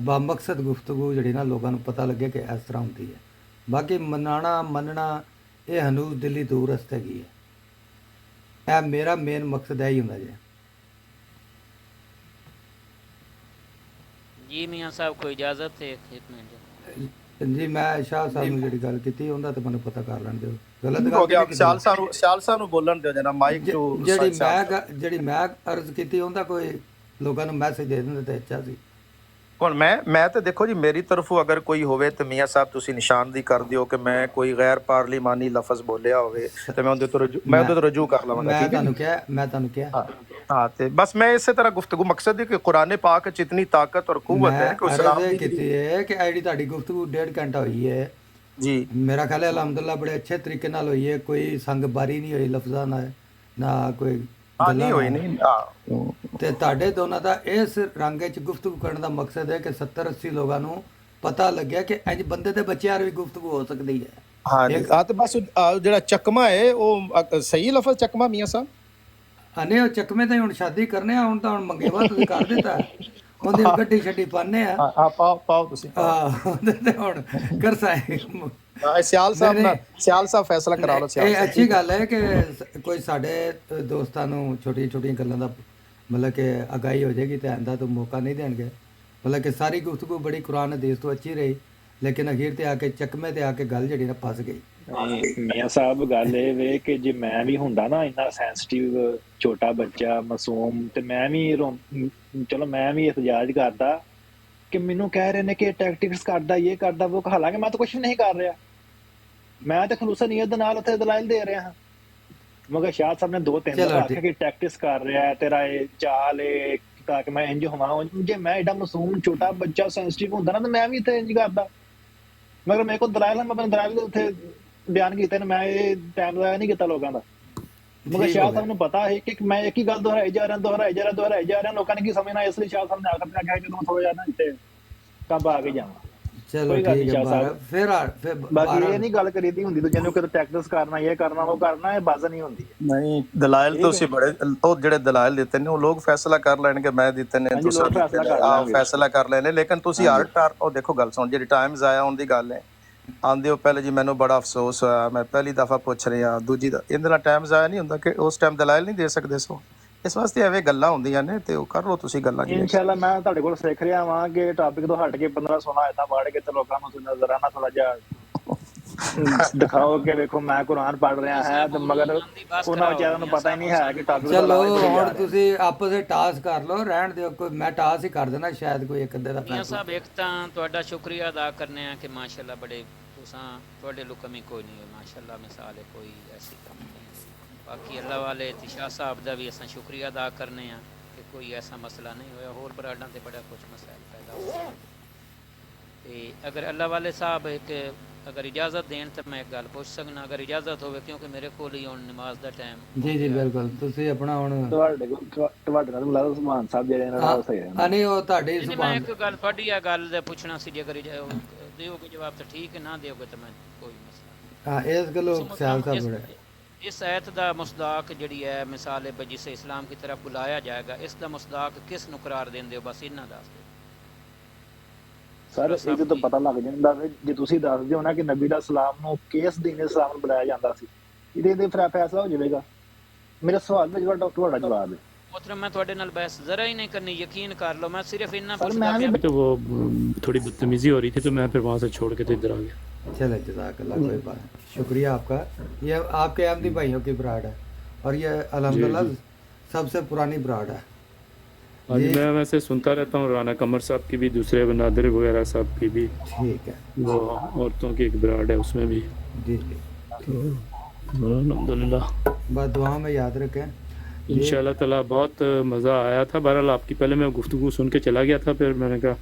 ਬਾਮਕਸਦ ਗੁਫ਼ਤਗੂ ਜਿਹੜੀ ਨਾ ਲੋਕਾਂ ਨੂੰ ਪਤਾ ਲੱਗੇ ਕਿ ਇਸ ਤਰ੍ਹਾਂ ਹੁੰਦੀ ਹੈ। ਬਾਕੀ ਮੰਨਣਾ ਇਹ ਹਨੂਸ ਦਿੱਲੀ ਦੂਰ ਰਸਤੇ ਹੈਗੀ ਹੈ। ਇਹ ਮੇਰਾ ਮੇਨ ਮਕਸਦ ਇਹ ਹੀ ਹੁੰਦਾ ਜੀ। ਜੀ ਮੀਆਂ ਸਾਹਿਬ ਕੋਈ ਇਜਾਜ਼ਤ ਹੈ? ਇੱਕ ਮਿੰਟ ਜੀ, ਮੈਂ ਸ਼ਾਹ ਸਾਹਿਬ ਨੂੰ ਜਿਹੜੀ ਗੱਲ ਕੀਤੀ ਉਹਦਾ ਤਾਂ ਮੈਨੂੰ ਪਤਾ ਕਰ ਲੈਣ ਦਿਓ। ਗਲਤ ਹੋ ਗਿਆ, ਗੱਲ ਸਿਆਲ ਸਾਹਿਬ ਨੂੰ ਬੋਲਣ ਦਿਓ ਜਨਾਬ, ਮਾਈਕ ਤੋਂ। ਜਿਹੜੀ ਮੈਂ ਅਰਜ਼ ਕੀਤੀ ਉਹਦਾ ਕੋਈ ਲੋਕਾਂ ਨੂੰ ਮੈਸੇਜ ਦੇ ਦਿੰਦੇ ਤਾਂ ਅੱਛਾ ਸੀ। ਹੁਣ ਮੈਂ ਤਾਂ ਦੇਖੋ ਜੀ, ਮੇਰੀ ਤਰਫੋਂ ਅਗਰ ਕੋਈ ਹੋਵੇ ਤੇ ਮੀਆਂ ਸਾਹਿਬ ਤੁਸੀਂ ਨਿਸ਼ਾਨਦੀ ਕਰ ਦਿਓ ਕਿ ਮੈਂ ਕੋਈ ਗੈਰ ਪਾਰਲੀਮਾਨੀ ਲਫ਼ਜ਼ ਬੋਲਿਆ ਹੋਵੇ ਤੇ ਮੈਂ ਉਹਦੇ ਤੋਂ ਰਜੂ ਕਰ ਲਵਾਂਗਾ। ਮੈਂ ਤੁਹਾਨੂੰ ਕਿਹਾ ਹਾਂ, ਤੇ ਬਸ ਮੈਂ ਇਸੇ ਤਰ੍ਹਾਂ ਗੁਫ਼ਤਗੂ, ਮਕਸਦ ਹੈ ਕਿ ਕੁਰਾਨ ਪਾਕ 'ਚ ਇਤਨੀ ਤਾਕਤ ਔਰ ਕੂਵਤ ਹੈ ਕਿ ਇਸਲਾਮ ਦੀ ਕੀਤੀ ਹੈ ਕਿ ਆਈਡੀ ਤੁਹਾਡੀ ਗੁਫ਼ਤਗੂ 1.5 ਘੰਟਾ ਹੋਈ ਹੈ ਜੀ। ਮੇਰਾ ਖਿਆਲ ਹੈ ਅਲਹਮਦੁਲਿਲਾ ਬੜੇ ਅੱਛੇ ਤਰੀਕੇ ਨਾਲ ਹੋਈ ਹੈ, ਕੋਈ ਸੰਗਬਾਰੀ ਨਹੀਂ ਹੋਈ ਲਫ਼ਜ਼ਾਂ ਨਾਲ, ਨਾ ਕੋਈ ਨਹੀਂ ਹੋਈ ਨਹੀਂ। ਤੇ ਤੁਹਾਡੇ ਦੋਨਾਂ ਦਾ ਇਸ ਰੰਗ 'ਚ ਗੁਫ਼ਤਗੂ ਕਰਨ ਦਾ ਮਕਸਦ ਹੈ ਕਿ 70-80 ਲੋਕਾਂ ਨੂੰ ਪਤਾ ਲੱਗਿਆ ਕਿ ਇੰਜ ਬੰਦੇ ਦੇ ਬੱਚਿਆਂ ਨਾਲ ਵੀ ਗੁਫ਼ਤਗੂ ਹੋ ਸਕਦੀ ਹੈ। ਹਾਂ ਤੇ ਬਸ ਜਿਹੜਾ ਚਕਮਾ ਹੈ ਉਹ ਸਹੀ ਲਫ਼ਜ਼ ਚਕਮਾ ਮੀਆਂ ਸਾਹਿਬ ਅਨੇ ਉਹ ਚਕਮੇ ਤਾਂ ਹੁਣ ਸ਼ਾਦੀ ਕਰਨੇ ਆ, ਹੁਣ ਤਾਂ ਹੁਣ ਮੰਗੇਵਾ ਤੁਸੀਂ ਕਰ ਦਿੱਤਾ, ਉਹਦੀ ਗੱਡੀ ਛੱਡੀ ਪਾਣੇ ਆ। ਪਾਓ ਤੁਸੀਂ। ਉਹਦੇ ਤੇ ਹੁਣ ਕਰ ਸਾਏ ਸਿਆਲ ਸਾਹਿਬ ਫੈਸਲਾ ਕਰਾ ਲਓ। ਇਹ ਅੱਛੀ ਗੱਲ ਹੈ ਕਿ ਕੋਈ ਸਾਡੇ ਦੋਸਤਾਂ ਨੂੰ ਛੋਟੀਆਂ ਗੱਲਾਂ ਦਾ ਮਤਲਬ ਕਿ ਅਗਾਈ ਹੋ ਜਾਏਗੀ ਤੇ ਆਂਦਾ ਤੋਂ ਮੌਕਾ ਨਹੀਂ ਦੇਣਗੇ। ਮਤਲਬ ਕਿ ਸਾਰੀ ਗੁਫ਼ਤਗੂ ਬੜੀ ਕੁਰਾਨ ਹਦੀਸ ਤੋਂ ਅੱਛੀ ਰਹੀ, ਲੇਕਿਨ ਅਖੀਰ ਤੇ ਆ ਕੇ ਚਕਮੇ ਤੇ ਆ ਕੇ ਗੱਲ ਜਿਹੜੀ ਨਾ ਫਸ ਗਈ। ਮੀਆਂ ਸਾਹਿਬ ਗੱਲ ਇਹ ਵੇ ਕਿ ਜੇ ਮੈਂ ਵੀ ਹੁੰਦਾ ਨਾ ਇੰਨਾ ਸੈਂਸਿਟਿਵ ਛੋਟਾ ਬੱਚਾ ਮਾਸੂਮ, ਤੇ ਮੈਂ ਵੀ ਇhtਜਾਜ ਕਰਦਾ ਕਿ ਮੈਨੂੰ ਕਹਿ ਰਹੇ ਨੇ ਕਿ ਟੈਕਟਿਕਸ ਕਰਦਾ, ਇਹ ਕਰਦਾ, ਉਹ, ਹਾਲਾਂਕਿ ਮੈਂ ਤਾਂ ਕੁਝ ਵੀ ਨਹੀਂ ਕਰ ਰਿਹਾ, ਮੈਂ ਤਾਂ ਖਲੂਸਾ ਨੀਅਤ ਦੇ ਨਾਲ ਉੱਥੇ ਦਲਾਇਲ ਦੇ ਰਿਹਾ ਹਾਂ। ਮਗਰ ਸ਼ਾਹ ਸਾਹਿਬ ਨੇ 2-3 ਵਾਰ ਆਖਿਆ ਕਿ ਟੈਕਟਿਕਸ ਕਰ ਰਿਹਾ, ਤੇਰਾ ਇਹ ਚਾਲ ਹੈ ਤਾਂ ਕਿ ਮੈਂ ਇੰਜ ਹੋਵਾਂ। ਜੇ ਮੈਂ ਐਡਾ ਮਾਸੂਮ ਛੋਟਾ ਬੱਚਾ ਸੈਂਸਿਟਿਵ ਹੁੰਦਾ ਨਾ ਤਾਂ ਮੈਂ ਵੀ ਇੱਥੇ ਇੰਜ ਕਰਦਾ। ਮਗਰ ਮੇਰੇ ਕੋਲ ਦਲਾਇਲ, ਮੈਂ ਆਪਣੇ ਦਲਾਇਲ ਉੱਥੇ ਬਿਆਨ ਕੀਤੇ ਨੇ, ਮੈਂ ਇਹ ਟਾਈਮ ਜ਼ਾਇਆ ਨਹੀਂ ਕੀਤਾ ਲੋਕਾਂ ਦਾ। ਮਗਰ ਸ਼ਾਹ ਸਾਹਿਬ ਨੂੰ ਪਤਾ ਹੈ ਕਿ ਮੈਂ ਇੱਕ ਹੀ ਗੱਲ ਦੁਹਰਾਈ ਜਾ ਰਿਹਾ, ਲੋਕਾਂ ਨੇ ਕੀ ਸਮਝਣਾ, ਇਸ ਲਈ ਸ਼ਾਹ ਸਾਹਿਬ ਨੇ ਆਖਰ ਤੇ ਆਖਿਆ ਜਦੋਂ ਥੋੜਾ ਜਿਹਾ ਨਾ ਇੱਥੇ ਕੰਮ ਆ ਕੇ ਜਾਵਾਂ। ਚਲੋ ਠੀਕ ਹੈ, ਫਿਰ ਬਾਕੀ ਇਹ ਨਹੀਂ ਗੱਲ ਕਰੀਦੀ ਹੁੰਦੀ ਦੂਜਿਆਂ ਨੂੰ ਕਿ ਟੈਕਟਿਕਸ ਕਰਨਾ, ਇਹ ਕਰਨਾ, ਉਹ ਕਰਨਾ, ਇਹ ਬਾਜ਼ ਨਹੀਂ ਹੁੰਦੀ। ਨਹੀਂ, ਦਲਾਇਲ ਤਾਂ ਤੁਸੀਂ ਬੜੇ, ਉਹ ਜਿਹੜੇ ਦਲਾਇਲ ਦਿੱਤੇ ਨੇ ਉਹ ਲੋਕ ਫੈਸਲਾ ਕਰ ਲੈਣਗੇ, ਮੈਂ ਦਿੱਤੇ ਨੇ ਤੁਸੀਂ ਫੈਸਲਾ ਕਰ ਲੈਣੇ, ਲੇਕਿਨ ਤੁਸੀਂ ਹਰ ਉਹ ਦੇਖੋ ਗੱਲ ਸੁਣ, ਜਿਹੜੀ ਟਾਈਮ ਜ਼ਾਇਆ ਹੋਣ ਦੀ ਗੱਲ ਹੈ, ਆਂਦੇ ਹੋ ਪਹਿਲੇ ਜੀ ਮੈਨੂੰ ਬੜਾ ਅਫਸੋਸ ਹੋਇਆ, ਮੈਂ ਪਹਿਲੀ ਦਫਾ ਪੁੱਛ ਰਿਹਾ, ਦੂਜੀ ਦਾ ਇਹਦੇ ਨਾਲ ਟਾਈਮ ਜ਼ਾਇਆ ਨਹੀਂ ਹੁੰਦਾ ਕਿ ਉਸ ਟਾਈਮ ਦਲਾਇਲ ਨਹੀਂ ਦੇ ਸਕਦੇ। ਸੋ ਇਸ ਵਾਸਤੇ ਐਵੇਂ ਗੱਲਾਂ ਹੁੰਦੀਆਂ ਨੇ ਤੇ ਉਹ ਕਰ ਲਓ ਤੁਸੀਂ ਗੱਲਾਂ ਜੀ। ਇਨਸ਼ਾਅੱਲਾ ਮੈਂ ਤੁਹਾਡੇ ਕੋਲ ਸਿੱਖ ਰਿਹਾ ਵਾਂ ਕਿ ਟਾਪਿਕ ਤੋਂ ਹਟ ਕੇ 15-16 ਆਇਤਾਂ ਪੜ੍ਹ ਕੇ ਤੇ ਲੋਕਾਂ ਨੂੰ ਤੁਸੀਂ ਨਜ਼ਰਾਨਾ ਥੋੜਾ ਜਿਹਾ ਦਿਖਾਓ ਕਿ ਵੇਖੋ ਮੈਂ ਕੁਰਾਨ ਪੜ੍ਹ ਰਿਹਾ ਹੈ ਤੇ ਮਗਰ ਉਹਨਾਂ ਵਿਚਾਰਿਆਂ ਨੂੰ ਪਤਾ ਹੀ ਨਹੀਂ ਹੈ ਕਿ ਟਾਪਿਕ ਤੋਂ ਚਲੋ ਲਾਗੇ ਹੁਣ ਤੁਸੀਂ ਆਪਸ ਵਿੱਚ ਟਾਸ ਕਰ ਲਓ, ਰਹਿਣ ਦਿਓ, ਕੋਈ ਮੈਂ ਟਾਸ ਹੀ ਕਰ ਦੇਣਾ, ਸ਼ਾਇਦ ਕੋਈ ਇੱਕ ਅੱਧੇ ਦਾ ਮੀਆਂ ਫੈਸਲਾ। ਸਾਹਿਬ ਇੱਕ ਤਾਂ ਤੁਹਾਡਾ ਸ਼ੁਕਰੀਆ ਅਦਾ ਕਰਨੇ ਆ ਕਿ ਮਾਸ਼ਾਅੱਲਾ ਬੜੇ ਤੁਸਾਂ ਤੁਹਾਡੇ ਲੋ ਕਮੀ ਕੋਈ ਨਹੀਂ ਹੋਈ, ਮਾਸ਼ਾਅੱਲਾ ਮਿਸਾਲ ਹੈ ਕੋਈ ਐਸੀ ਕਮੀ ਨਹੀਂ। ਬਾਕੀ ਅੱਲਾ ਵਾਲੇ ਤੇ ਸ਼ਾਹ ਸਾਹਿਬ ਦਾ ਵੀ ਅਸਾਂ ਸ਼ੁਕਰੀਆ ਅਦਾ ਕਰਨੇ ਆ ਕਿ ਕੋਈ ਐਸਾ ਮਸਲਾ ਨਹੀਂ ਹੋਇਆ। ਹੋਰ ਬਰਾਡਾਂ ਤੇ ਬੜਾ ਕੁਝ ਮਸਾਇਲ ਪੈਦਾ ਹੋਇਆ ਤੇ ਅਗਰ ਅੱਲਾ ਵਾਲੇ ਸਾਹਿਬ ਇੱਕ ਅਗਰ ਇਜਾਜ਼ਤ ਦੇਣ ਤਾਂ ਮੈਂ ਇੱਕ ਗੱਲ ਪੁੱਛ ਸਕਣਾ, ਅਗਰ ਇਜਾਜ਼ਤ ਹੋਵੇ, ਕਿਉਂਕਿ ਮੇਰੇ ਕੋਲ ਹੀ ਹੁਣ ਨਮਾਜ਼ ਦਾ ਟਾਈਮ। ਜੀ ਜੀ ਬਿਲਕੁਲ, ਤੁਸੀਂ ਆਪਣਾ ਹੁਣ ਤੁਹਾਡੇ ਨਾਲ ਮੁਲਾਜ਼ਮ ਸੁਭਾਨ ਸਾਹਿਬ ਜਿਹੜੇ ਨਾਲ ਸਹੀ ਰਹਿਣਾ। ਨਹੀਂ ਉਹ ਤੁਹਾਡੀ ਮੈਂ ਜ਼ੁਬਾਨ। ਇੱਕ ਗੱਲ ਤੁਹਾਡੀ ਇਹ ਗੱਲ ਦਾ ਪੁੱਛਣਾ ਸੀ, ਜੇ ਅਗਰ ਦਿਓਗੇ ਜਵਾਬ ਤਾਂ ਠੀਕ ਹੈ, ਨਾ ਦਿਓਗੇ ਤਾਂ ਮੈਂ ਕੋਈ ਮਸਲਾ ਹਾਂ ਇਸ ਗੱਲੋਂ ਸਿਆਲ ਸਾਹਿਬ ਬੜੇ اس آیت دا مصداق جڑی ہے مثال ہے جسے اسلام کی طرف بلایا جائے گا، اس دا مصداق کس نو قرار دیندے ہو؟ بس انہاں دس دو ਸਰ ਇਹਦੇ ਤੋਂ ਪਤਾ ਲੱਗ ਜਾਂਦਾ ਵੀ ਜੇ ਤੁਸੀਂ ਦੱਸਦੇ ਹੋ ਨਾ ਕਿ ਨਬੀ ਦਾ ਸਲਾਮ ਨੂੰ ਕਿਸ ਦੀਨ ਇਸਲਾਮ ਨੂੰ ਬੁਲਾਇਆ ਜਾਂਦਾ ਸੀ, ਇਹਦੇ ਫੈਸਲਾ ਹੋ ਜਾਵੇਗਾ। ਮੇਰਾ ਸਵਾਲ ਵਿੱਚ ਤੁਹਾਡਾ ਜਵਾਬ ਹੈ। محترم میں تھوڑے نال بحث ذرا ہی نہیں کرنی، یقین کر لو، میں صرف اتنا سر پوچھنا میں پیا تو وہ تھوڑی بدتمیزی ہو رہی تھی تو میں پھر وہاں سے چھوڑ کے تو ادھر آ گیا۔ چلے جزاک اللہ، کوئی بات نہیں، شکریہ آپ کا۔ یہ آپ کے احمدی بھائیوں کی براڈ ہے اور یہ الحمدللہ سب سے پرانی براڈ ہے۔ ہاں جی، میں ویسے سنتا رہتا ہوں رانا قمر صاحب کی بھی، دوسرے نادر وغیرہ صاحب کی بھی، ٹھیک ہے وہ عورتوں کی ایک براڈ ہے اس میں بھی، جی جی، تو الحمدللہ بس دعا میں یاد رکھیں۔ ان شاء اللہ تعالیٰ بہت مزہ آیا تھا۔ بہرحال آپ کی پہلے میں گفتگو سن کے چلا گیا تھا، پھر میں نے کہا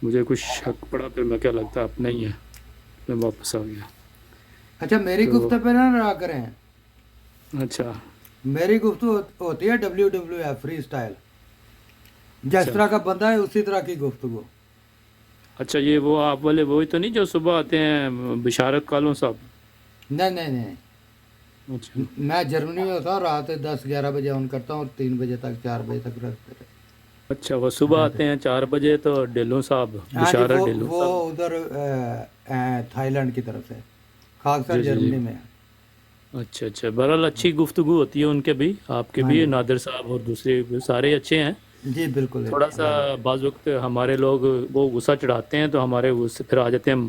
مجھے کچھ شک پڑا، پھر میں کیا لگتا اپنا ہی ہے، میں واپس آ گیا۔ اچھا میری گفتگو پہ نہ رہا کریں، اچھا میری گفتگو ہوتی ہے WWF فری سٹائل، جس طرح کا بندہ ہے اسی طرح کی گفتگو۔ اچھا، یہ وہ آپ والے وہی تو نہیں جو صبح آتے ہیں بشارت کالوں صاحب؟ نہیں نہیں نہیں، اچھا میں جرمنی میں ہوتا ہوں، رات 10-11 بجے آن کرتا ہوں اور 3 بجے تک 4 بجے تک رکھتے رہے۔ اچھا، وہ صبح آتے ہیں 4 بجے تو ڈیلو صاحب، ہاں جی، بشارت ڈیلو وہ صاحب۔ ادھر تھائی لینڈ کی طرف سے، خاص کر جی جی جرمنی جی، میں۔ اچھا اچھا، بہرحال اچھی گفتگو ہوتی ہے ان کے بھی، آپ کے ہاں بھی، جی نادر صاحب اور دوسرے سارے اچھے ہیں۔ جی بالکل، تھوڑا سا بعض وقت ہمارے لوگ وہ غصہ چڑھاتے ہیں تو ہمارے غصے پھر آ جاتے ہیں، ہم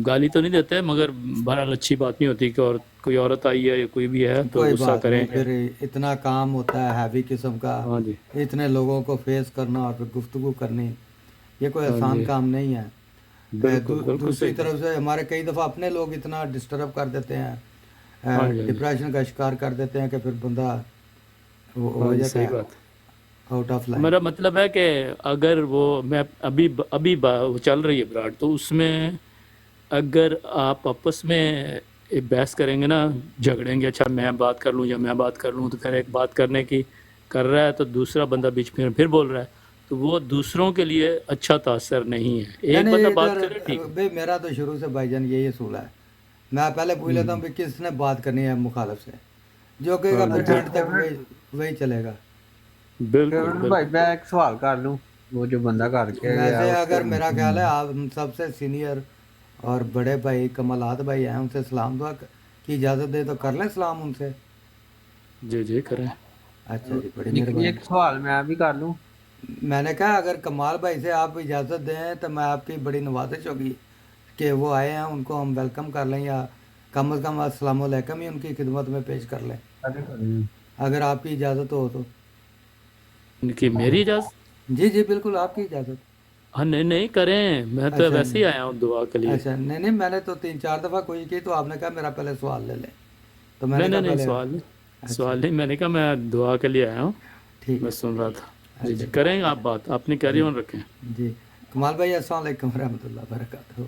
گالی تو نہیں دیتے مگر بہرحال اچھی بات نہیں ہوتی کہ اور کوئی عورت آئی ہے یا کوئی بھی ہے تو کوئی غصہ بات کریں نہیں، پھر اتنا کام ہوتا ہے ہیوی قسم کا، ہاں جی اتنے لوگوں کو فیس کرنا اور پھر گفتگو کرنی، یہ کوئی ہاں آسان جی، کام نہیں ہے۔ بالکل بالکل دوسری صحیح طرف سے ہمارے کئی دفعہ اپنے لوگ اتنا ڈسٹرب کر دیتے ہیں، ہاں جی ہاں جی ڈپریشن کا شکار کر دیتے ہیں کہ پھر بندہ ہو ہاں جی، جاتا صحیح ہے بات۔ Out of line. میرا مطلب ہے کہ اگر وہ میں ابھی وہ چل رہی ہے براڈ، تو اس میں اگر آپ آپس میں بحث کریں گے نا، جھگڑیں گے، اچھا میں بات کر لوں یا میں بات کر لوں، تو پھر ایک بات کرنے کی کر رہا ہے تو دوسرا بندہ بیچ میں پھر بول رہا ہے، تو وہ دوسروں کے لیے اچھا تاثر نہیں ہے۔ ایک نہیں بندہ نہیں، بات ادھر کرے ٹھیک ہے۔ بھائی میرا تو شروع سے بھائی جان یہی اصول ہے، میں پہلے پوچھ لیتا ہوں کہ کس نے بات کرنی ہے مخالف سے، جو کہے گا ہاں پھر جی اینڈ تک وہی چلے گا۔ بالکل کیون بالکل۔ بھائی میں ایک سوال کر لوں، وہ جو بندہ کر کے گیا ویسے اس اگر کو میرا خیال ہے آپ سب سے سینئر اور بڑے بھائی کمالات بھائی ہیں، ان سے سلام دعا کی اجازت دے تو کر لیں سلام ان سے۔ جی جی کریں۔ اچھا جی، بڑی ایک مہربانی۔ سوال میں بھی کر لوں۔ میں نے کہا اگر کمال بھائی سے آپ اجازت دیں تو میں آپ کی بڑی نوازش ہوگی کہ وہ آئے ہیں، ان کو ہم ویلکم کر لیں، یا کم از کم السلام علیکم ہی ان کی خدمت میں پیش کر لیں، اگر آپ کی اجازت ہو تو۔ ان کی میری اجازت؟ جی جی بالکل، آپ کی اجازت۔ ہاں نہیں نہیں کریں، میں تو اچھا ویسے ہی آیا ہوں دعا کے لیے۔ اچھا نہیں نہیں، میں نے تو 3-4 دفعہ کوشش کی تو آپ نے کہا میرا پہلے سوال لے لیں، تو میں نہیں نے نہیں کہا نہیں، پہلے سوال نہیں، اچھا سوال نہیں، میں نے کہا میں دعا کے لیے آیا ہوں، ٹھیک میں ہے، سن رہا تھا۔ جی اچھا جی کریں آپ بات، اپنی کیری آن رکھیں۔ جی۔ کمال بھائی السلام علیکم ورحمۃ اللہ وبرکاتہ۔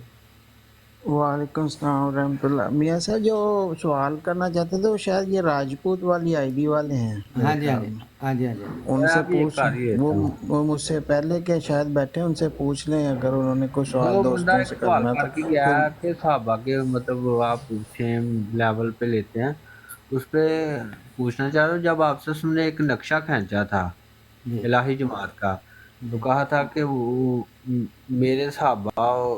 وعلیکم السلام ورحمۃ اللہ۔ میاں صاحب جو سوال کرنا چاہتے تھے وہ شاید یہ راجپوت والی آئی ڈی والے ہیں ہاں میرے جی ہاں خیال جی میں، ہاں جی ہاں جی ان میں سے بھی ایک پوچھ، کر ہی دیتا ہوں۔ وہ مجھ سے پہلے کے شاید بیٹھے، ان سے پوچھ لیں اگر انہوں نے کوئی سوال وہ بندہ دوستوں ایک سے سوال کرنا کر تو کے گیا پھر کہ صحابہ کے مطلب آپ سیم لیول پہ لیتے ہیں، اس پہ پوچھنا چاہ رہا ہوں، جب آپ سے نے ایک نقشہ کھینچا تھا جی الہی جماعت کا، تو جی کہا تھا کہ وہ میرے صحابہ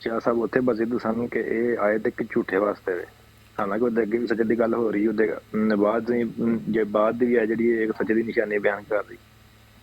ਸ਼ਾਹ ਸਾਹਿਬ ਉੱਥੇ ਬਜ਼ਿੱਦ ਸਨ ਕਿ ਇਹ ਆਇਤ ਇੱਕ ਝੂਠੇ ਵਾਸਤੇ ਵੇ, ਹਾਲਾਂਕਿ ਉਹਦੇ ਅੱਗੇ ਵੀ ਸੱਚ ਦੀ ਗੱਲ ਹੋ ਰਹੀ, ਉਹਦੇ ਬਾਅਦ ਜੇ ਬਾਅਦ ਦੀ ਵੀ ਹੈ ਜਿਹੜੀ ਇੱਕ ਸੱਚ ਦੀ ਨਿਸ਼ਾਨੀ ਬਿਆਨ ਕਰ ਰਹੀ,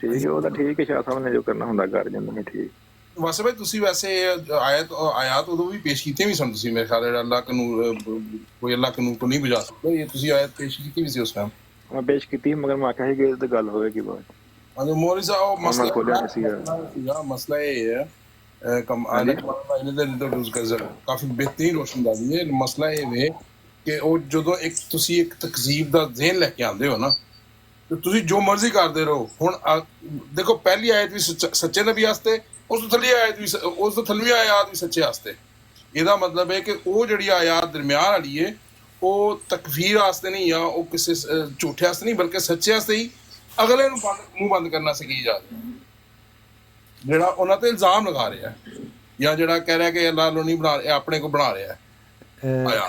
ਠੀਕ ਹੈ, ਉਹਦਾ ਠੀਕ ਹੈ, ਸ਼ਾਹ ਸਾਹਿਬ ਨੇ ਜੋ ਕਰਨਾ ਹੁੰਦਾ ਕਰ ਜਾਂਦੇ ਨੇ। ਠੀਕ ਵਾਸੇ ਭਾਈ, ਤੁਸੀਂ ਵੈਸੇ ਆਇਤ ਉਦੋਂ ਵੀ ਪੇਸ਼ ਕੀਤੀਆਂ ਵੀ ਸਨ, ਤੁਸੀਂ ਮੇਰੇ ਖਿਆਲ ਨਾਲ ਅੱਲਾਹ ਕਾਨੂੰਨ ਕੋਈ ਅੱਲਾਹ ਕਾਨੂੰਨ ਤੋਂ ਨਹੀਂ ਬੁਝਾ ਸਕਦਾ, ਇਹ ਤੁਸੀਂ ਆਇਤ ਪੇਸ਼ ਕੀਤੀ ਵੀ ਸੀ ਉਸ ਟਾਈਮ? ਮੈਂ ਪੇਸ਼ ਕੀਤੀ, ਮਗਰ ਮੈਂ ਆਖਿਆ ਸੀ ਕਿ ਇਹ ਤਾਂ ਗੱਲ ਹੋਵੇਗੀ ਬਾਅਦ। ਮੋਰੀ ਸਾਹਿਬ ਉਹ ਮਸਲਾ ਇਹ ਹੈ ਕਾਫੀ ਬਿਹਤਰੀਨ ਰੋਸ਼ਨਦਾਨੀ ਹੈ। ਮਸਲਾ ਇਹ ਵੇ ਕਿ ਉਹ ਜਦੋਂ ਤੁਸੀਂ ਇੱਕ ਤਕਜ਼ੀਬ ਦਾ ਜ਼ਹਨ ਲੈ ਕੇ ਆਉਂਦੇ ਹੋ ਨਾ, ਤੇ ਤੁਸੀਂ ਜੋ ਮਰਜ਼ੀ ਕਰਦੇ ਰਹੋ। ਹੁਣ ਦੇਖੋ ਪਹਿਲੀ ਆਇਤ ਵੀ ਸੱਚੇ ਨਬੀ ਵਾਸਤੇ, ਉਸ ਤੋਂ ਥੱਲੇ ਆਇਤ ਵੀ, ਉਸ ਤੋਂ ਥੱਲਵੀਂ ਆਇਤ ਵੀ ਸੱਚੇ ਵਾਸਤੇ। ਇਹਦਾ ਮਤਲਬ ਹੈ ਕਿ ਉਹ ਜਿਹੜੀ ਆਇਤ ਦਰਮਿਆਨ ਵਾਲੀ ਹੈ ਉਹ ਤਕਫੀਰ ਵਾਸਤੇ ਨਹੀਂ, ਜਾਂ ਉਹ ਕਿਸੇ ਝੂਠੇ ਵਾਸਤੇ ਨਹੀਂ, ਬਲਕਿ ਸੱਚੇ ਵਾਸਤੇ ਹੀ ਅਗਲੇ ਨੂੰ ਮੂੰਹ ਬੰਦ ਕਰਨਾ ਸਿਖਾਈ ਜਾ ਰਹੀ। ਜਿਹੜਾ ਉਹਨਾਂ ਤੇ ਇਲਜ਼ਾਮ ਲਗਾ ਰਿਹਾ ਜਾਂ ਜਿਹੜਾ ਕਹਿ ਰਿਹਾ ਕਿ ਅੱਲਾਹ ਨੂੰ ਨਹੀਂ ਬਣਾ ਰਿਹਾ, ਆਪਣੇ ਕੋ ਬਣਾ ਰਿਹਾ ਆਇਆ।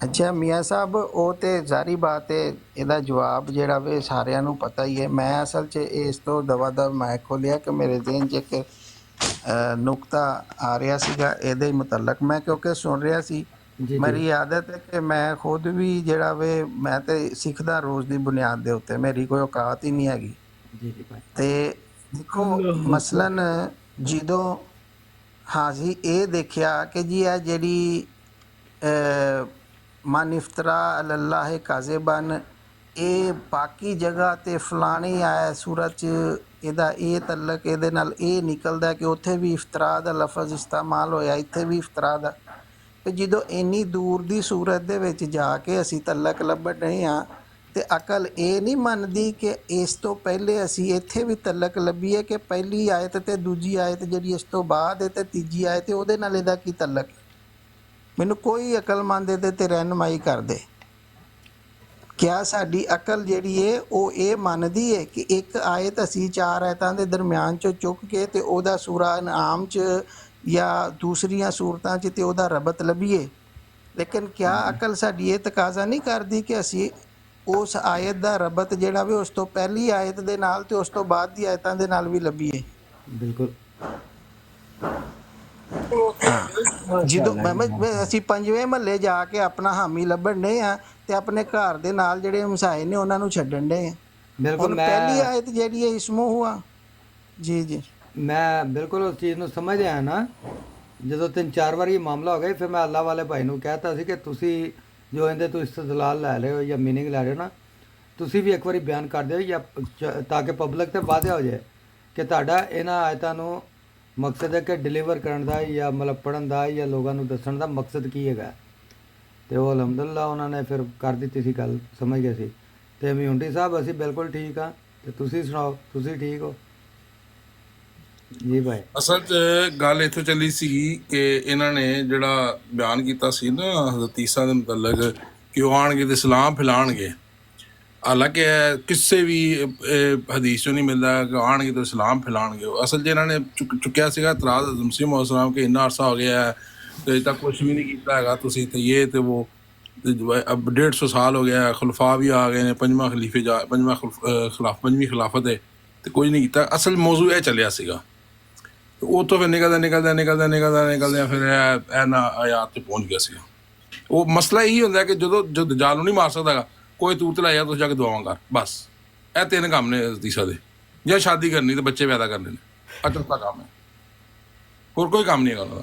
ਅੱਛਾ ਮੀਆਂ ਸਾਹਿਬ, ਉਹ ਤੇ ਜ਼ਾਰੀ ਬਾਤ ਹੈ, ਇਹਦਾ ਜਵਾਬ ਜਿਹੜਾ ਵੇ ਸਾਰਿਆਂ ਨੂੰ ਪਤਾ ਹੀ ਹੈ। ਮੈਂ ਅਸਲ 'ਚ ਇਸ ਤੋਂ ਦਵਾ ਮੈਂ ਖੋਲਿਆ ਕਿ ਮੇਰੇ ਜ਼ਿਹਨ 'ਚ ਇੱਕ ਨੁਕਤਾ ਆ ਰਿਹਾ ਸੀਗਾ ਇਹਦੇ ਮੁਤਲਕ, ਮੈਂ ਕਿਉਂਕਿ ਸੁਣ ਰਿਹਾ ਸੀ। ਮੇਰੀ ਆਦਤ ਹੈ ਕਿ ਮੈਂ ਖੁਦ ਵੀ ਜਿਹੜਾ ਵੇ ਮੈਂ ਤੇ ਸਿੱਖਦਾ ਰੋਜ਼ ਦੀ ਬੁਨਿਆਦ ਦੇ ਉੱਤੇ, ਮੇਰੀ ਕੋਈ ਔਕਾਤ ਹੀ ਨਹੀਂ ਹੈਗੀ। ਤੇ ਦੇਖੋ ਮਸਲਨ ਜਦੋਂ ਹਾਜ਼ੀ ਇਹ ਦੇਖਿਆ ਕਿ ਜੀ ਇਹ ਜਿਹੜੀ ਮਨ ਇਫਤਰਾ ਅਲੱਲਾਹ ਕਾਜ਼ਿਬਨ, ਇਹ ਬਾਕੀ ਜਗ੍ਹਾ 'ਤੇ ਫਲਾਣੀ ਆਇਆ ਸੂਰਤ 'ਚ ਇਹਦਾ ਇਹ ਤਲਕ ਇਹਦੇ ਨਾਲ ਇਹ ਨਿਕਲਦਾ ਕਿ ਉੱਥੇ ਵੀ ਇਫਤਰਾ ਦਾ ਲਫ਼ਜ਼ ਇਸਤੇਮਾਲ ਹੋਇਆ, ਇੱਥੇ ਵੀ ਇਫਤਰਾ ਦਾ। ਕਿ ਜਦੋਂ ਇੰਨੀ ਦੂਰ ਦੀ ਸੂਰਤ ਦੇ ਵਿੱਚ ਜਾ ਕੇ ਅਸੀਂ ਤਲਕ ਲੱਭਣ ਰਹੇ ਹਾਂ, ਤੇ ਅਕਲ ਇਹ ਨਹੀਂ ਮੰਨਦੀ ਕਿ ਇਸ ਤੋਂ ਪਹਿਲੇ ਅਸੀਂ ਇੱਥੇ ਵੀ ਤਲਕ ਲੱਭੀਏ ਕਿ ਪਹਿਲੀ ਆਇਤ ਤੇ ਦੂਜੀ ਆਇਤ ਜਿਹੜੀ ਇਸ ਤੋਂ ਬਾਅਦ ਹੈ ਤੇ ਤੀਜੀ ਆਇਤ ਹੈ, ਉਹਦੇ ਨਾਲ ਇਹਦਾ ਕੀ ਤਲਕ? ਮੈਨੂੰ ਕੋਈ ਅਕਲਮੰਦ ਇਹਦੇ 'ਤੇ ਰਹਿਨਮਾਈ ਕਰ ਦੇ। ਕਿਆ ਸਾਡੀ ਅਕਲ ਜਿਹੜੀ ਹੈ ਉਹ ਇਹ ਮੰਨਦੀ ਹੈ ਕਿ ਇੱਕ ਆਇਤ ਅਸੀਂ 4 ਆਇਤਾਂ ਦੇ ਦਰਮਿਆਨ 'ਚੋਂ ਚੁੱਕ ਕੇ ਤੇ ਉਹਦਾ ਸੂਰਾ ਅਨਆਮ 'ਚ ਜਾਂ ਦੂਸਰੀਆਂ ਸੂਰਤਾਂ 'ਚ ਤੇ ਉਹਦਾ ਰਬਤ ਲੱਭੀਏ? ਲੇਕਿਨ ਕਿਆ ਅਕਲ ਸਾਡੀ ਇਹ ਤਕਾਜ਼ਾ ਨਹੀਂ ਕਰਦੀ ਕਿ ਅਸੀਂ ਉਸ ਆਇਤ ਦਾ ਰਬਤ ਜਿਹੜਾ ਵੀ ਉਸ ਤੋਂ ਪਹਿਲੀ ਆਇਤ ਦੇ ਨਾਲ ਤੇ ਉਸ ਤੋਂ ਬਾਅਦ ਦੀ ਆਇਤਾਂ ਦੇ ਨਾਲ ਵੀ ਲੱਭੀਏ? ਬਿਲਕੁਲ। ਜਦੋਂ ਅਸੀਂ 5ਵੇਂ ਮਹੱਲੇ ਜਾ ਕੇ ਆਪਣਾ ਹਾਮੀ ਲੱਭਣ ਡਏ ਹਾਂ ਤੇ ਆਪਣੇ ਘਰ ਦੇ ਨਾਲ ਜਿਹੜੇ ਹਮਸਾਏ ਨੇ ਉਹਨਾਂ ਨੂੰ ਛੱਡਣ ਡਏ ਹਾਂ। ਬਿਲਕੁਲ। ਪਹਿਲੀ ਆਇਤ ਜਿਹੜੀ ਹੈ ਇਸਮੋ ਹੁਆ। ਜੀ ਜੀ, ਮੈਂ ਬਿਲਕੁਲ ਉਸ ਚੀਜ਼ ਨੂੰ ਸਮਝ ਆਇਆ ਨਾ। ਜਦੋਂ 3-4 ਵਾਰੀ ਇਹ ਮਾਮਲਾ ਹੋ ਗਿਆ, ਫਿਰ ਮੈਂ ਅੱਲਾਹ ਵਾਲੇ ਭਾਈ ਨੂੰ ਕਹਿਤਾ ਸੀ ਕਿ ਤੁਸੀਂ ਜੋ ਇਹਦੇ ਤੋਂ ਇਸਤਦਲਾਲ ਲੈ ਰਹੇ ਹੋ ਜਾਂ ਮੀਨਿੰਗ ਲੈ ਰਹੇ ਹੋ ਨਾ, ਤੁਸੀਂ ਵੀ ਇੱਕ ਵਾਰੀ ਬਿਆਨ ਕਰ ਦਿਓ ਜਾਂ ਤਾਂ ਕਿ ਪਬਲਿਕ ਤੇ ਵਾਧਿਆ ਹੋ ਜਾਏ ਕਿ ਤੁਹਾਡਾ ਇਹਨਾਂ ਆਇਤਾਂ ਨੂੰ ਮਕਸਦ ਹੈ ਕਿ ਡਿਲੀਵਰ ਕਰਨ ਦਾ ਜਾਂ ਮਤਲਬ ਪੜ੍ਹਨ ਦਾ ਜਾਂ ਲੋਕਾਂ ਨੂੰ ਦੱਸਣ ਦਾ ਮਕਸਦ ਕੀ ਹੈਗਾ। ਤੇ ਉਹ ਅਲਹਮਦੁਲਿਲਾ ਉਹਨਾਂ ਨੇ ਫਿਰ ਕਰ ਦਿੱਤੀ ਸੀ ਗੱਲ, ਸਮਝ ਗਏ ਸੀ। ਤੇ ਮਿਉਂਟੀ ਸਾਹਿਬ ਅਸੀਂ ਬਿਲਕੁਲ ਠੀਕ ਹਾਂ, ਤੇ ਤੁਸੀਂ ਸੁਣਾਓ, ਤੁਸੀਂ ਠੀਕ ਹੋ? ਜੀ ਭਾਈ। ਅਸਲ 'ਚ ਗੱਲ ਇੱਥੋਂ ਚੱਲੀ ਸੀ ਕਿ ਇਹਨਾਂ ਨੇ ਜਿਹੜਾ ਬਿਆਨ ਕੀਤਾ ਸੀ ਨਾ ਹਜ਼ਰਤ ਈਸਾ ਦੇ ਮੁਤਲਕ ਕਿ ਉਹ ਆਉਣਗੇ ਤੇ ਸਲਾਮ ਫੈਲਾਉਣਗੇ, ਹਾਲਾਂਕਿ ਕਿਸੇ ਵੀ ਹਦੀਸ 'ਚੋਂ ਨਹੀਂ ਮਿਲਦਾ ਕਿ ਆਉਣਗੇ ਤੇ ਸਲਾਮ ਫੈਲਾਉਣਗੇ। ਅਸਲ 'ਚ ਇਹਨਾਂ ਨੇ ਚੁੱਕਿਆ ਸੀਗਾ ਇਤਰਾਜ਼ ਹਜ਼ਰਤ ਮਸੀਹ ਮੌਦ ਸਲਾਮ ਕਿ ਇੰਨਾ ਅਰਸਾ ਹੋ ਗਿਆ ਹੈ ਤੇ ਅਜੇ ਤੱਕ ਕੁਛ ਵੀ ਨਹੀਂ ਕੀਤਾ ਹੈਗਾ ਤੁਸੀਂ, ਤੇ ਇਹ ਤੇ ਉਹ 150 ਸਾਲ ਹੋ ਗਿਆ, ਖੁਲਫਾ ਵੀ ਆ ਗਏ ਨੇ, ਪੰਜਵੀਂ ਖਿਲਾਫਤ ਹੈ ਤੇ ਕੁਝ ਨਹੀਂ ਕੀਤਾ। ਅਸਲ ਮੌਜ਼ੂ ਇਹ ਚੱਲਿਆ ਸੀਗਾ। ਉਹ ਤੋਂ ਫਿਰ ਨਿਕਲਦਿਆਂ ਫਿਰ ਇਹ ਨਾ ਆਯਾਤ 'ਤੇ ਪਹੁੰਚ ਗਿਆ ਸੀਗਾ। ਉਹ ਮਸਲਾ ਇਹੀ ਹੁੰਦਾ ਕਿ ਜਦੋਂ ਦਜਾਲ ਨੂੰ ਨਹੀਂ ਮਾਰ ਸਕਦਾ ਹੈਗਾ, ਕੋਈ ਤੂਤ ਲਾਇਆ ਤੁਸੀਂ ਜਾ ਕੇ ਦੁਆਵਾਂ ਕਰ, ਬਸ। ਇਹ 3 ਕੰਮ ਨੇ ਹਦੀਸਾਂ ਦੇ, ਜਾਂ ਸ਼ਾਦੀ ਕਰਨੀ ਤੇ ਬੱਚੇ ਪੈਦਾ ਕਰਨੇ ਨੇ, ਅਚਰਤਾ ਕੰਮ ਹੈ, ਹੋਰ ਕੋਈ ਕੰਮ ਨਹੀਂ ਹੈਗਾ ਉਹਨਾਂ ਦਾ।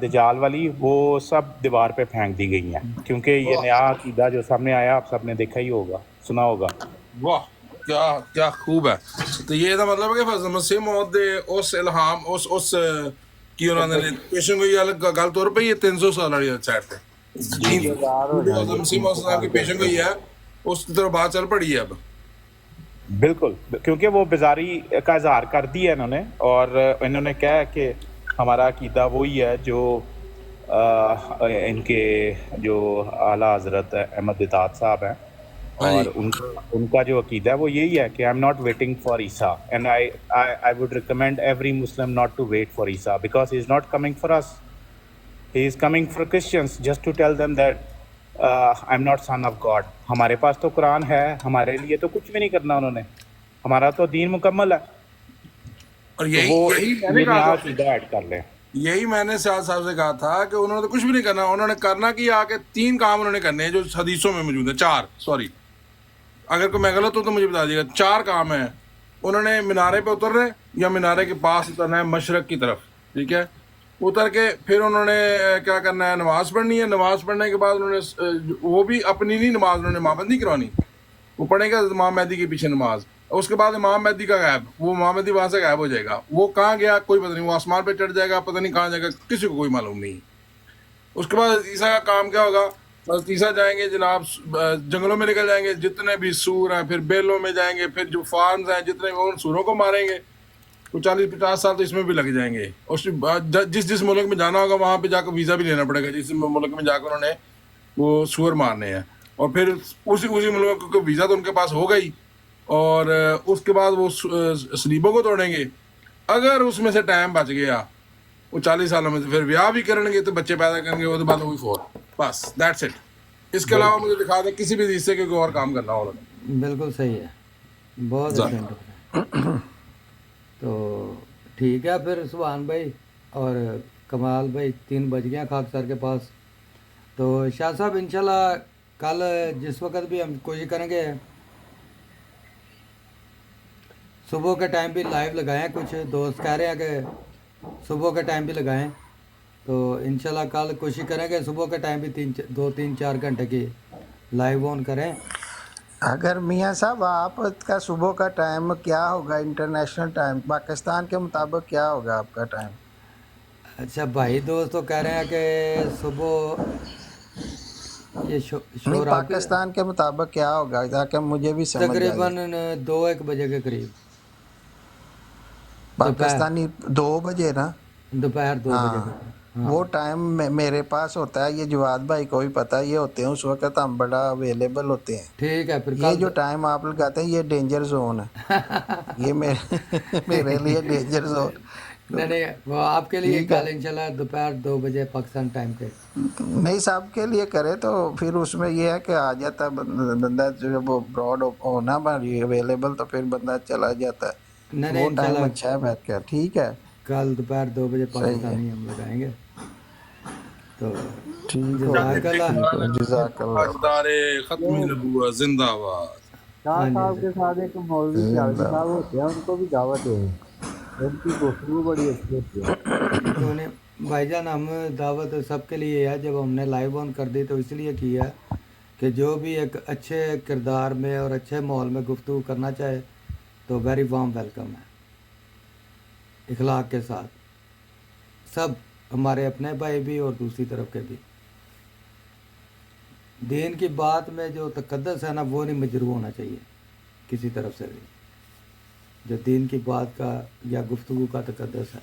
دجال والی وہ سب دیوار پہ پھینک دی گئی ہیں، کیونکہ یہ نیا عقیدہ جو سامنے آیا آپ سب نے دیکھا ہی ہوگا، سنا ہوگا۔ واہ کیا کیا خوب ہے۔ تو یہ دا مطلب ہے کہ حضرت مسیح موعود دے اس الہام اس کی انہوں نے پیشن گوئی گل طور پہ یہ 300 سال والی سائڈ تے حضرت مسیح موعود کی پیشن گوئی ہے اس کی طرف بات چل پڑی ہے اب۔ بالکل، کیونکہ وہ بیزاری کا اظہار کر دیا انہوں نے، اور انہوں نے کہا کہ ہمارا عقیدہ وہی ہے جو ان کے جو اعلیٰ حضرت احمد دیدات صاحب ہیں، اور ان کا جو عقیدہ ہے وہ یہی ہے کہ I am not waiting for Isa, and I would recommend every Muslim not to wait for Isa because he is not coming for us, he is coming for Christians just to tell them that I am not son of God. ہمارے پاس تو قرآن ہے، ہمارے لیے تو کچھ بھی نہیں کرنا انہوں نے، ہمارا تو دین مکمل ہے، اور یہی میں نے سیاد صاحب سے کہا تھا کہ انہوں نے تو کچھ بھی نہیں کرنا، انہوں نے کرنا کہ آ کے 3 کام انہوں نے کرنے ہیں جو حدیثوں میں موجود ہیں، 4 سوری اگر کوئی میں غلط ہوں تو مجھے بتا دیجیے گا، 4 کام ہیں۔ انہوں نے مینارے پہ اترنا ہے یا مینارے کے پاس اترنا ہے مشرق کی طرف، ٹھیک ہے، اتر کے پھر انہوں نے کیا کرنا ہے، نماز پڑھنی ہے، نماز پڑھنے کے بعد انہوں نے وہ بھی اپنی نہیں نماز انہوں نے امامت نہیں کروانی، وہ پڑھیں گے امام مہدی کے پیچھے نماز، اس کے بعد امام مہدی کا غائب، وہ امام مہدی وہاں سے غائب ہو جائے گا، وہ کہاں گیا کوئی پتہ نہیں، وہ آسمان پہ چڑھ جائے گا، پتہ نہیں کہاں جائے گا، کسی کو کوئی معلوم نہیں۔ اس کے بعد عیسیٰ کا کام کیا ہوگا، بس عیسیٰ جائیں گے جناب جنگلوں میں نکل جائیں گے، جتنے بھی سور ہیں پھر بیلوں میں جائیں گے، پھر جو فارمز ہیں جتنے بھی ان سوروں کو ماریں گے، تو 40-50 سال تو اس میں بھی لگ جائیں گے۔ اور جس ملک میں جانا ہوگا وہاں پہ جا کے ویزا بھی لینا پڑے گا، جس ملک میں جا کے انہوں نے وہ سور مارنے ہیں، اور پھر اسی ملک کو ویزا تو ان کے پاس ہوگا ہی، اور اس کے بعد وہ سلیبوں کو توڑیں گے۔ اگر اس میں سے ٹائم بچ گیا وہ 40 سالوں میں سے پھر بیاہ بھی کریں گے تو بچے پیدا کریں گے، وہ تو بعد وہی 4 بس دیٹس اٹ۔ اس کے علاوہ مجھے دکھا دیں کسی بھی حصے کے کوئی اور کام کرنا ہوگا۔ بالکل صحیح ہے، بہت اچھا۔ تو ٹھیک ہے پھر سبحان بھائی اور کمال بھائی 3 بج گئے ہیں خاک سر کے پاس، تو شاہ صاحب انشاءاللہ کل جس وقت بھی ہم کوشش کریں گے صبح کے ٹائم بھی لائیو لگائیں، کچھ دوست کہہ رہے ہیں کہ صبح کے ٹائم بھی لگائیں، تو انشاءاللہ کل کوشش کریں گے صبح کے ٹائم بھی 2-3-4 گھنٹے کی لائیو آن کریں۔ اگر میاں صاحب آپ کا صبح کا ٹائم کیا ہوگا انٹرنیشنل ٹائم، پاکستان کے مطابق کیا ہوگا آپ کا ٹائم؟ اچھا بھائی دوست تو کہہ رہے ہیں کہ صبح یہ نہیں پاکستان کے مطابق کیا ہوگا تاکہ مجھے بھی سمجھ آئے۔ تقریباً 2-1 بجے کے قریب، پاکستانی 2 بجے نا، دوپہر 2 بجے کے قریب۔ وہ ٹائم میرے پاس ہوتا ہے، یہ جواد بھائی کو بھی پتہ، یہ ہوتے ہیں اس وقت ہم بڑا اویلیبل ہوتے ہیں۔ ٹھیک ہے پھر یہ جو ٹائم آپ لگاتے ہیں یہ ڈینجر زون ہے، یہ میرے لیے ڈینجر زون۔ نہیں وہ آپ کے لیے کل انشاءاللہ دوپہر 2 بجے پاکستان ٹائم کے نہیں سب کے لیے کرے تو پھر اس میں یہ ہے کہ آ جاتا بندہ، جب وہ براڈ ہونا اویلیبل تو پھر بندہ چلا جاتا ہے، وہ ٹائم اچھا ہے بیٹھ کے۔ ٹھیک ہے کل دوپہر 2 بجے پاکستانی ہم لگائیں گے، تو جزاک اللہ۔ ختم نبوت زندہ باد۔ شاہ صاحب کے ساتھ ایک مولوی پیاسی صاحب ہوتے ہیں، ان کو بھی دعوت دیں، ان کی گفتگو بڑی اچھی ہوتی ہے۔ تو انہیں بھائی جان ہم دعوت سب کے لیے ہے، جب ہم نے لائیو آن کر دی تو اس لیے کی ہے کہ جو بھی ایک اچھے کردار میں اور اچھے ماحول میں گفتگو کرنا چاہے تو ویری وارم ویلکم ہے، اخلاق کے ساتھ، سب ہمارے اپنے بھائی بھی اور دوسری طرف کے بھی۔ دین کی بات میں جو تقدس ہے نا وہ نہیں مجروح ہونا چاہیے کسی طرف سے بھی، جو دین کی بات کا یا گفتگو کا تقدس ہے۔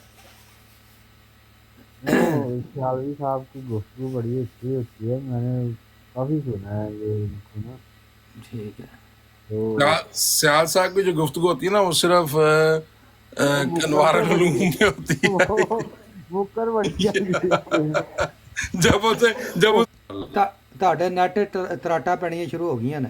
شاوی صاحب کی گفتگو بڑی اچھی ہوتی ہے، میں نے کافی سنا ہے یہ ان کو نا۔ ٹھیک ہے، سیال صاحب کی جو گفتگو ہوتی ہے نا وہ صرف انوار العلوم میں ہوتی ہے، مکر بڑی جب ਤੁਹਾਡੇ ਨੈਟ ਤਰਾਟਾ ਪੈਣੀਆਂ ਸ਼ੁਰੂ ਹੋ ਗਈਆਂ ਨੇ।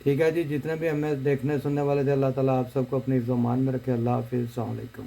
ٹھیک ہے جی، جتنے بھی ہمیں دیکھنے سننے والے تھے اللہ تعالیٰ آپ سب کو اپنی ضمان میں رکھے۔ اللہ حافظ، السلام علیکم۔